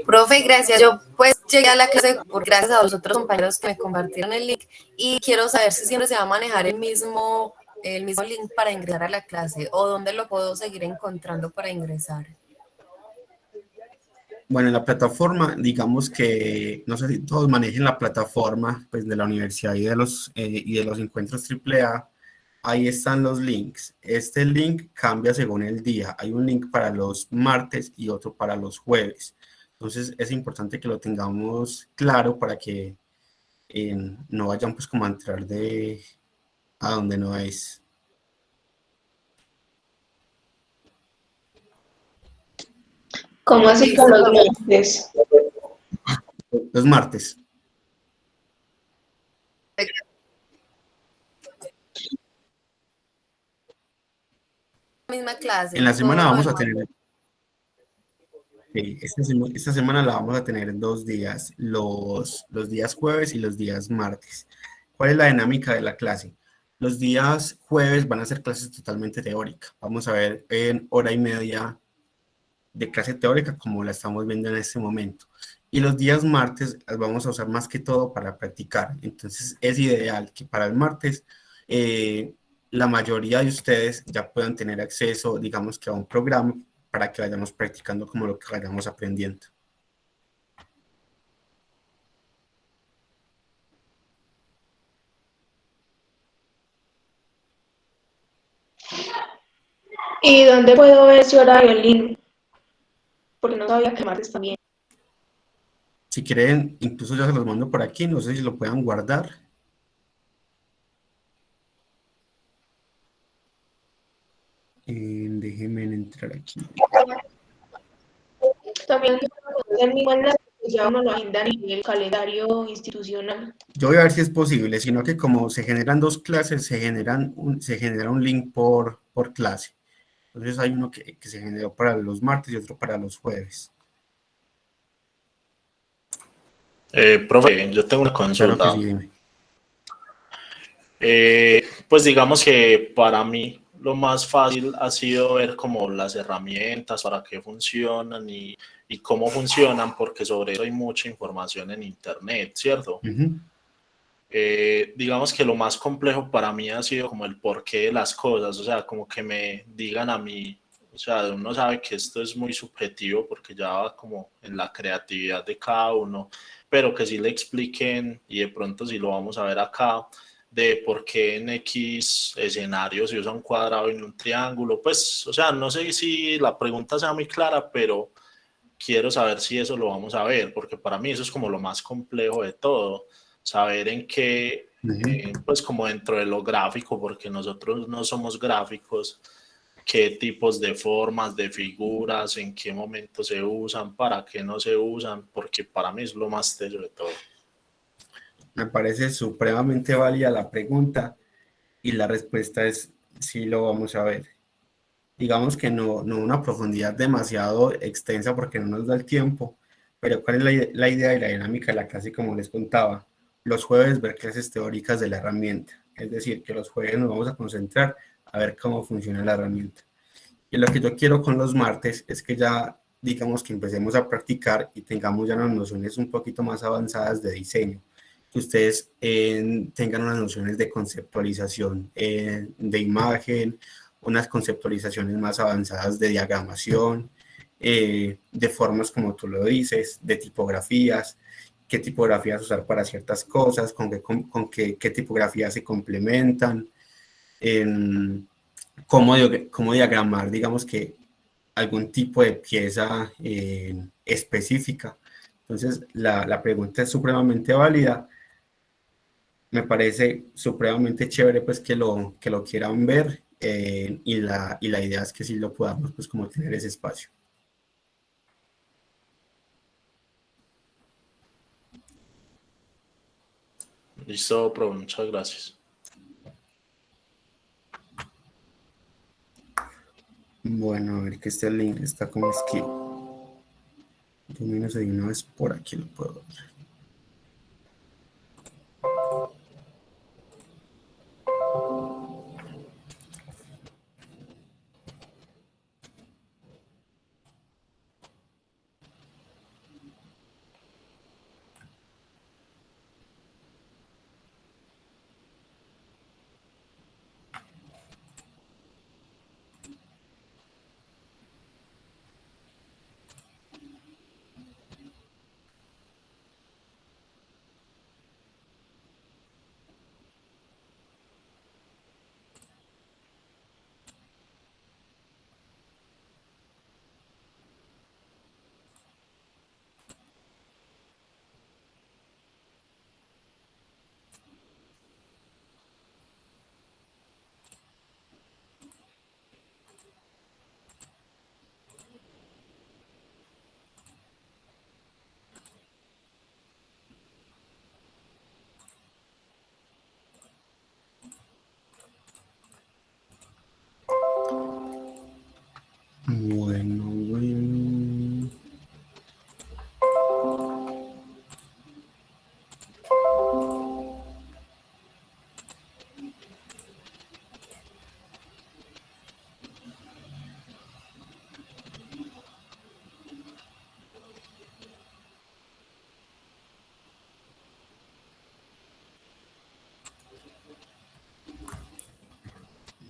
Profe, gracias. Yo pues llegué a la clase gracias a los otros compañeros que me compartieron el link y quiero saber si siempre se va a manejar el mismo link para ingresar a la clase o dónde lo puedo seguir encontrando para ingresar. Bueno, en la plataforma, digamos que, no sé si todos manejen la plataforma pues, de la universidad y de los encuentros AAA. Ahí están los links. Este link cambia según el día. Hay un link para los martes y otro para los jueves. Entonces, es importante que lo tengamos claro para que no vayan pues como a entrar a donde no es. ¿Cómo así con los martes? Los martes. Misma clase. En la semana todo lo vamos a demás. tener, esta semana la vamos a tener en 2 días, los días jueves y los días martes. ¿Cuál es la dinámica de la clase? Los días jueves van a ser clases totalmente teóricas. Vamos a ver en hora y media de clase teórica como la estamos viendo en este momento. Y los días martes las vamos a usar más que todo para practicar. Entonces es ideal que para el martes la mayoría de ustedes ya puedan tener acceso, digamos que a un programa para que vayamos practicando como lo que vayamos aprendiendo. ¿Y dónde puedo ver ese horario en línea? Porque no sabía que martes también. Si quieren, incluso ya se los mando por aquí, no sé si lo puedan guardar. Déjenme entrar aquí. También el mismo enlace que ya uno lo agenda en el calendario institucional. Yo voy a ver si es posible, sino que como se generan dos clases, se genera un link por clase. Entonces hay uno que se generó para los martes y otro para los jueves. Profe, yo tengo una Claro consulta. que sí, dime. Pues digamos que para mí lo más fácil ha sido ver como las herramientas, para qué funcionan y cómo funcionan, porque sobre eso hay mucha información en internet, ¿cierto? Digamos que lo más complejo para mí ha sido como el porqué de las cosas, o sea, como que me digan a mí, o sea, uno sabe que esto es muy subjetivo porque ya va como en la creatividad de cada uno, pero que sí le expliquen y de pronto si lo vamos a ver acá, de por qué en X escenario se usa un cuadrado y no un triángulo, pues, o sea, no sé si la pregunta sea muy clara, pero quiero saber si eso lo vamos a ver, porque para mí eso es como lo más complejo de todo, saber en qué, pues como dentro de lo gráfico, porque nosotros no somos gráficos, qué tipos de formas, de figuras, en qué momento se usan, para qué no se usan, porque para mí es lo más teso de todo. Me parece supremamente válida la pregunta y la respuesta es sí lo vamos a ver. Digamos que no una profundidad demasiado extensa porque no nos da el tiempo, pero ¿cuál es la idea y la dinámica de la clase como les contaba? Los jueves ver clases teóricas de la herramienta, es decir, que los jueves nos vamos a concentrar a ver cómo funciona la herramienta. Y lo que yo quiero con los martes es que ya, digamos que empecemos a practicar y tengamos ya unas nociones un poquito más avanzadas de diseño, que ustedes tengan unas nociones de conceptualización de imagen, unas conceptualizaciones más avanzadas de diagramación, de formas como tú lo dices, de tipografías, qué tipografías usar para ciertas cosas, qué tipografías se complementan, cómo diagramar, digamos que algún tipo de pieza específica. Entonces, la pregunta es supremamente válida. Me parece supremamente chévere pues que lo quieran ver y la idea es que sí lo podamos pues como tener ese espacio. Listo, profe, muchas gracias. Bueno, a ver que este link está como es que yo menos de una vez por aquí lo puedo ver.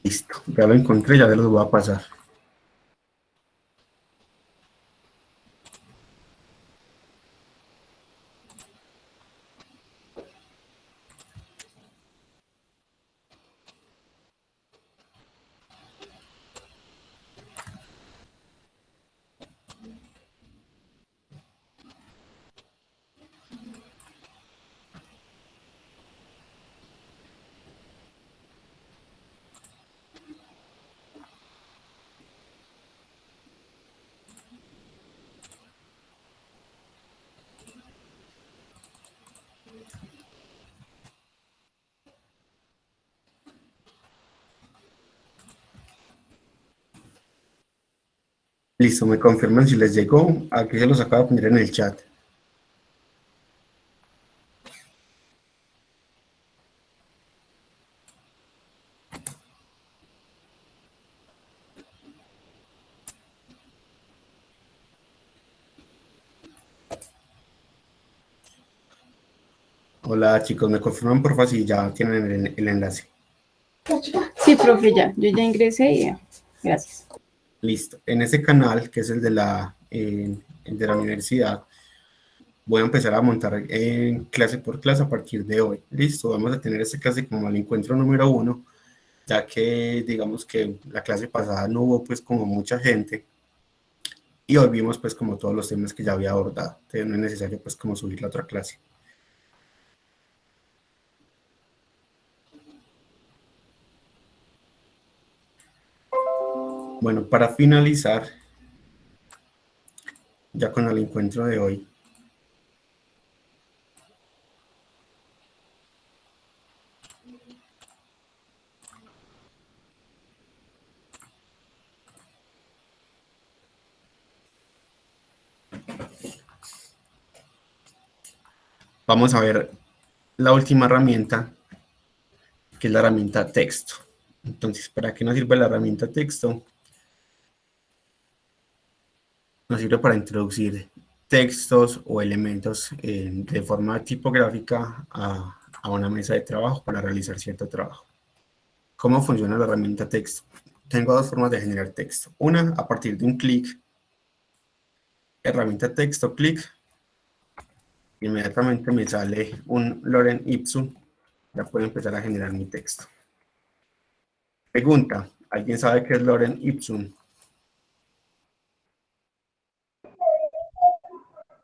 Listo, ya lo encontré, ya se los voy a pasar. Listo, me confirman si les llegó. Aquí se los acabo de poner en el chat. Hola chicos, me confirman por favor si ya tienen el enlace. Sí, profe, ya. Yo ya ingresé y ya. Gracias. Listo. En ese canal, que es el de el de la universidad, voy a empezar a montar clase por clase a partir de hoy. Listo, vamos a tener esta clase como el encuentro número 1, ya que digamos que la clase pasada no hubo pues como mucha gente y hoy vimos pues como todos los temas que ya había abordado. Entonces no es necesario pues como subir la otra clase. Bueno, para finalizar, ya con el encuentro de hoy, vamos a ver la última herramienta, que es la herramienta texto. Entonces, ¿para qué nos sirve la herramienta texto? Nos sirve para introducir textos o elementos de forma tipográfica a una mesa de trabajo para realizar cierto trabajo. ¿Cómo funciona la herramienta texto? Tengo dos formas de generar texto. Una, a partir de un clic, herramienta texto, clic, inmediatamente me sale un lorem ipsum, ya puedo empezar a generar mi texto. Pregunta, ¿alguien sabe qué es lorem ipsum?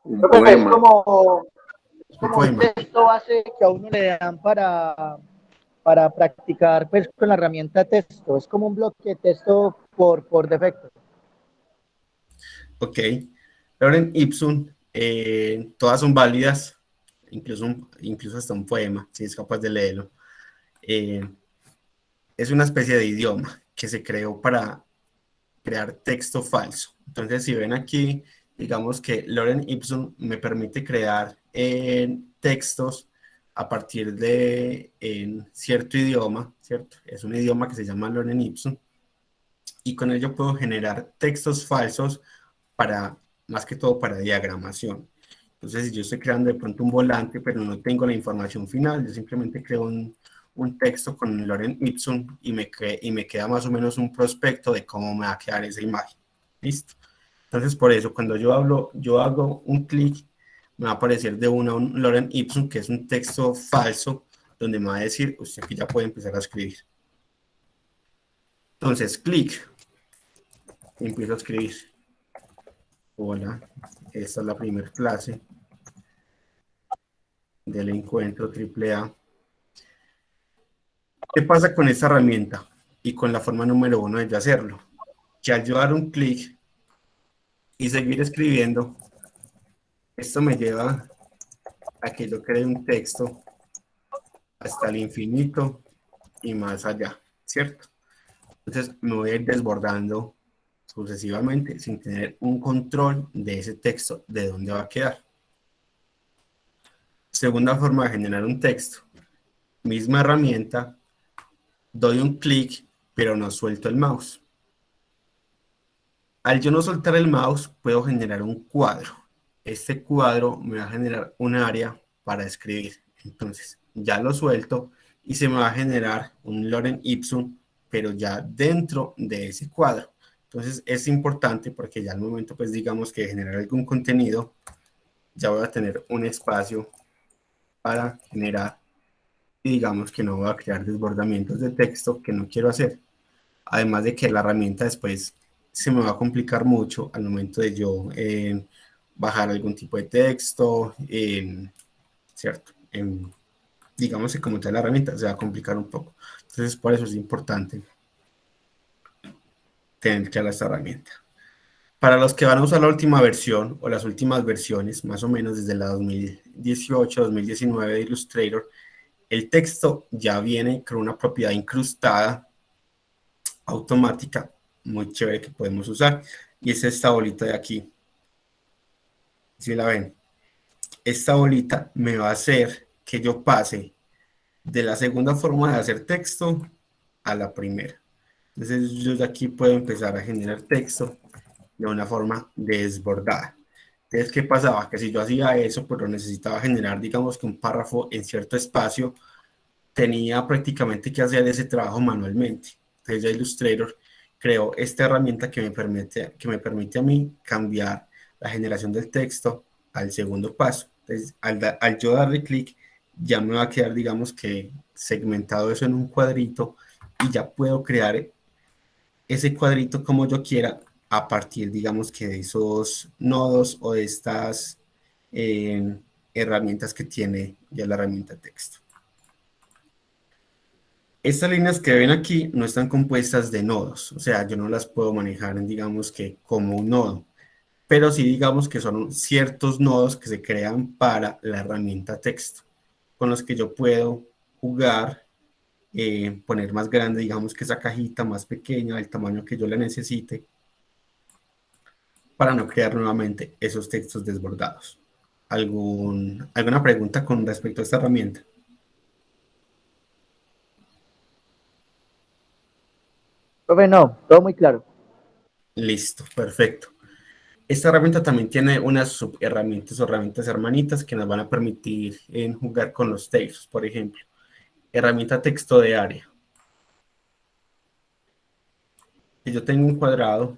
Creo que es como Un un texto base que a uno le dan para practicar pues, con la herramienta texto. Es como un bloque de texto por defecto. Ok. Lorem ipsum, todas son válidas, incluso hasta un poema, si es capaz de leerlo. Es una especie de idioma que se creó para crear texto falso. Entonces, si ven aquí, digamos que lorem ipsum me permite crear textos a partir de cierto idioma, ¿cierto? Es un idioma que se llama lorem ipsum, y con ello puedo generar textos falsos para, más que todo, para diagramación. Entonces, si yo estoy creando de pronto un volante, pero no tengo la información final, yo simplemente creo un texto con lorem ipsum y me queda más o menos un prospecto de cómo me va a quedar esa imagen. ¿Listo? Entonces, por eso, cuando yo hago un clic, me va a aparecer de una un lorem ipsum, que es un texto falso, donde me va a decir, usted aquí ya puede empezar a escribir. Entonces, clic, y empiezo a escribir. Hola, esta es la primera clase del encuentro AAA. ¿Qué pasa con esta herramienta y con la forma número 1 de yo hacerlo? Que al yo dar un clic y seguir escribiendo, esto me lleva a que yo cree un texto hasta el infinito y más allá, ¿cierto? Entonces me voy a ir desbordando sucesivamente sin tener un control de ese texto, de dónde va a quedar. Segunda forma de generar un texto. Misma herramienta, doy un clic, pero no suelto el mouse. Al yo no soltar el mouse, puedo generar un cuadro. Este cuadro me va a generar un área para escribir. Entonces, ya lo suelto y se me va a generar un lorem ipsum pero ya dentro de ese cuadro. Entonces es importante porque ya al momento, pues digamos que generar algún contenido, ya voy a tener un espacio para generar, y digamos que no voy a crear desbordamientos de texto que no quiero hacer. Además de que la herramienta después se me va a complicar mucho al momento de yo bajar algún tipo de texto, ¿cierto? Digamos que como tal la herramienta se va a complicar un poco. Entonces por eso es importante tener clara esta herramienta. Para los que van a usar la última versión o las últimas versiones, más o menos desde la 2018-2019 de Illustrator, el texto ya viene con una propiedad incrustada automática muy chévere que podemos usar, y es esta bolita de aquí. Si la ven, esta bolita me va a hacer que yo pase de la segunda forma de hacer texto a la primera. Entonces yo de aquí puedo empezar a generar texto de una forma desbordada. Entonces, ¿qué pasaba? Que si yo hacía eso, pero necesitaba generar, digamos que un párrafo en cierto espacio, tenía prácticamente que hacer ese trabajo manualmente. Entonces ya Illustrator creó esta herramienta que me permite a mí cambiar la generación del texto al segundo paso. Entonces, al yo darle clic, ya me va a quedar, digamos que segmentado eso en un cuadrito, y ya puedo crear ese cuadrito como yo quiera a partir, digamos que de esos nodos o de estas herramientas que tiene ya la herramienta texto. Estas líneas que ven aquí no están compuestas de nodos, o sea, yo no las puedo manejar, digamos que como un nodo, pero sí digamos que son ciertos nodos que se crean para la herramienta texto, con los que yo puedo jugar, poner más grande, digamos que esa cajita, más pequeña, del tamaño que yo la necesite, para no crear nuevamente esos textos desbordados. ¿Alguna pregunta con respecto a esta herramienta? Profe, no, todo muy claro. Listo, perfecto. Esta herramienta también tiene unas subherramientas o herramientas hermanitas que nos van a permitir jugar con los textos. Por ejemplo, herramienta texto de área. Si yo tengo un cuadrado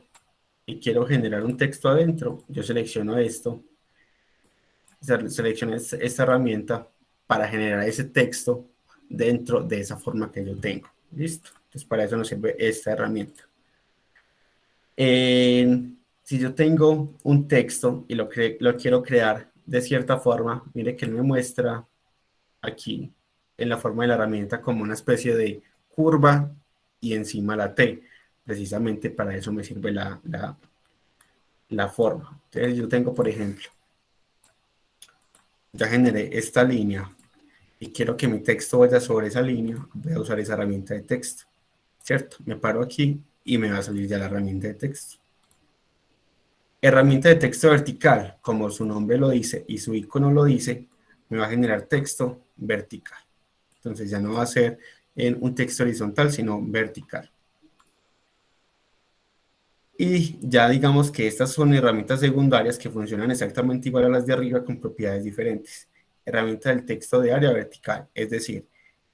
y quiero generar un texto adentro, yo selecciono esto, selecciono esta herramienta para generar ese texto dentro de esa forma que yo tengo. ¿Listo? Entonces para eso nos sirve esta herramienta. Si yo tengo un texto y lo quiero crear de cierta forma, mire que él me muestra aquí en la forma de la herramienta como una especie de curva y encima la T. Precisamente para eso me sirve la forma. Entonces yo tengo, por ejemplo, ya generé esta línea y quiero que mi texto vaya sobre esa línea, voy a usar esa herramienta de texto, ¿cierto? Me paro aquí y me va a salir ya la herramienta de texto. Herramienta de texto vertical, como su nombre lo dice y su icono lo dice, me va a generar texto vertical. Entonces ya no va a ser en un texto horizontal, sino vertical. Y ya digamos que estas son herramientas secundarias que funcionan exactamente igual a las de arriba con propiedades diferentes. Herramienta del texto de área vertical, es decir,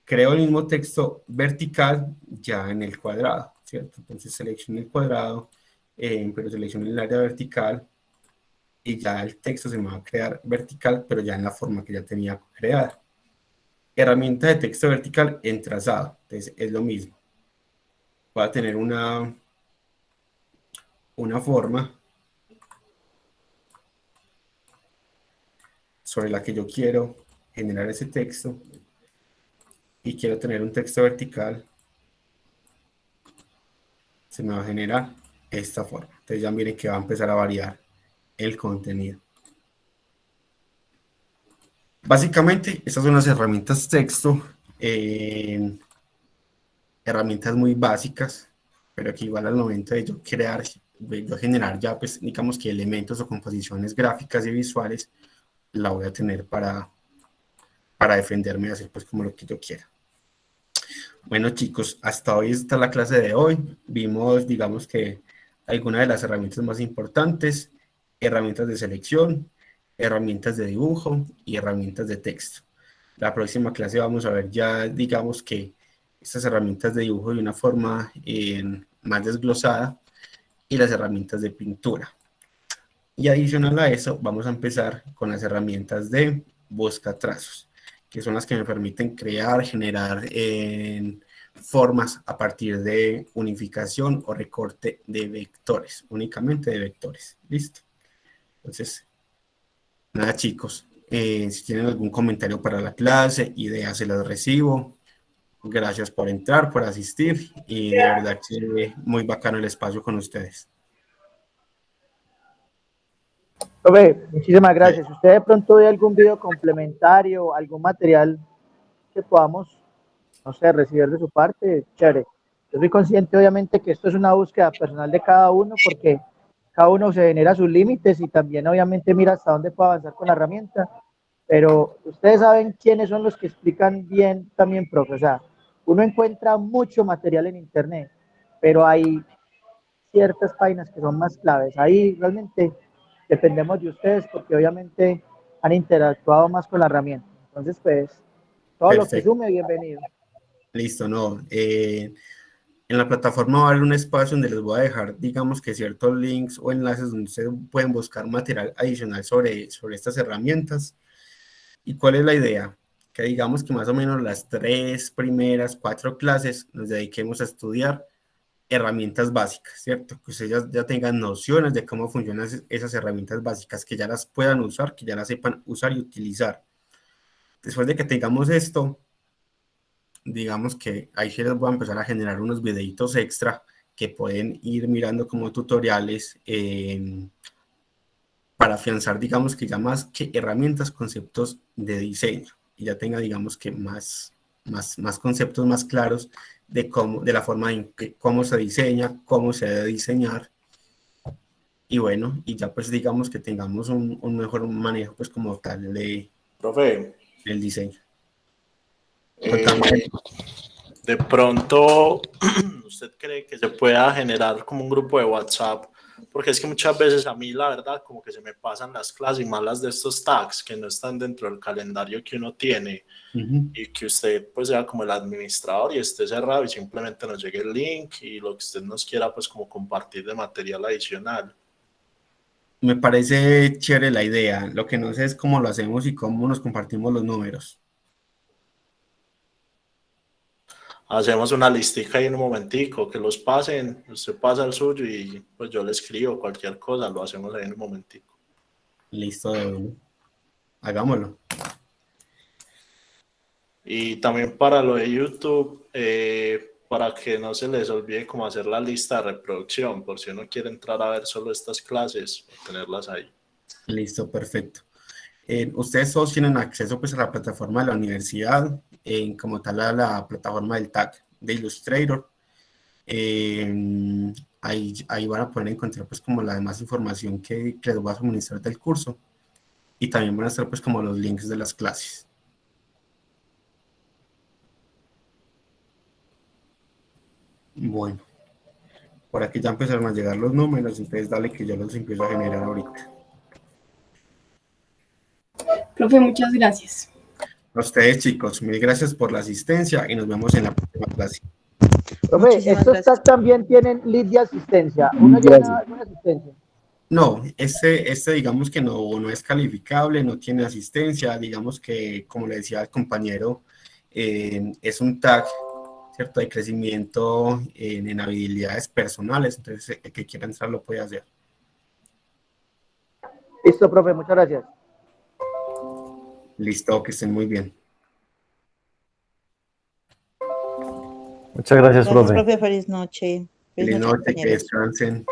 creo el mismo texto vertical ya en el cuadrado, ¿cierto? Entonces selecciono el cuadrado, pero selecciono el área vertical y ya el texto se me va a crear vertical, pero ya en la forma que ya tenía creada. Herramienta de texto vertical en trazado, entonces es lo mismo. Voy a tener una forma sobre la que yo quiero generar ese texto y quiero tener un texto vertical, se me va a generar esta forma. Entonces ya miren que va a empezar a variar el contenido. Básicamente, estas son las herramientas texto, herramientas muy básicas, pero que igual al momento de yo generar ya, pues, digamos que elementos o composiciones gráficas y visuales, la voy a tener para defenderme y hacer pues como lo que yo quiera. Bueno, chicos, hasta hoy está la clase de hoy. Vimos, digamos que algunas de las herramientas más importantes, herramientas de selección, herramientas de dibujo y herramientas de texto. La próxima clase vamos a ver ya, digamos que estas herramientas de dibujo de una forma más desglosada y las herramientas de pintura. Y adicional a eso, vamos a empezar con las herramientas de buscatrazos, que son las que me permiten crear, generar formas a partir de unificación o recorte de vectores, únicamente de vectores. ¿Listo? Entonces, nada chicos, si tienen algún comentario para la clase, ideas se las recibo. Gracias por entrar, por asistir y de verdad que muy bacano el espacio con ustedes. Profe, muchísimas gracias. Si usted de pronto ve algún video complementario, algún material que podamos, no sé, recibir de su parte, chévere. Yo soy consciente, obviamente, que esto es una búsqueda personal de cada uno, porque cada uno se genera sus límites y también, obviamente, mira hasta dónde puede avanzar con la herramienta. Pero ustedes saben quiénes son los que explican bien también, profe. O sea, uno encuentra mucho material en Internet, pero hay ciertas páginas que son más claves. Ahí realmente dependemos de ustedes porque obviamente han interactuado más con la herramienta. Entonces, pues, todo lo que Perfecto. sume, bienvenido. Listo, no. En la plataforma va a haber un espacio donde les voy a dejar, digamos que ciertos links o enlaces donde ustedes pueden buscar material adicional sobre estas herramientas. ¿Y cuál es la idea? Que digamos que más o menos las 3 primeras, 4 clases nos dediquemos a estudiar herramientas básicas, ¿cierto? Que ustedes ya tengan nociones de cómo funcionan esas herramientas básicas, que ya las puedan usar, que ya las sepan usar y utilizar. Después de que tengamos esto, digamos que ahí sí les voy a empezar a generar unos videitos extra que pueden ir mirando como tutoriales para afianzar, digamos que ya más que herramientas, conceptos de diseño y ya tenga, digamos que más conceptos más claros de la forma en que cómo se diseña, cómo se debe diseñar y bueno, y ya pues digamos que tengamos un mejor manejo pues como tal Profe, del diseño. de pronto, ¿usted cree que se pueda generar como un grupo de WhatsApp? Porque es que muchas veces a mí, la verdad, como que se me pasan las clases y malas de estos tags que no están dentro del calendario que uno tiene y que usted pues sea como el administrador y esté cerrado y simplemente nos llegue el link y lo que usted nos quiera pues como compartir de material adicional. Me parece chévere la idea. Lo que no sé es cómo lo hacemos y cómo nos compartimos los números. Hacemos una listica ahí en un momentico, que los pasen, usted pasa el suyo y pues yo le escribo cualquier cosa, lo hacemos ahí en un momentico. Listo, de uno. Hagámoslo. Y también para lo de YouTube, para que no se les olvide cómo hacer la lista de reproducción, por si uno quiere entrar a ver solo estas clases, tenerlas ahí. Listo, perfecto. Ustedes todos tienen acceso pues a la plataforma de la universidad, como tal a la plataforma del TAC de Illustrator. Ahí van a poder encontrar pues como la demás información que les voy a suministrar del curso y también van a estar pues como los links de las clases. Bueno, por aquí ya empezaron a llegar los números, entonces dale que yo los empiezo a generar ahorita. Profe, muchas gracias. A ustedes chicos, mil gracias por la asistencia y nos vemos en la próxima clase. Profe, estos tags también tienen lead de asistencia. ¿Uno llena alguna asistencia? No, este digamos que no es calificable, no tiene asistencia, digamos que como le decía al compañero, es un tag, ¿cierto? De crecimiento en habilidades personales, entonces el que quiera entrar lo puede hacer. Listo, profe, muchas gracias. Listo, que estén muy bien. Muchas gracias, profe. Profe, feliz noche. Feliz noche, que compañeros. descansen.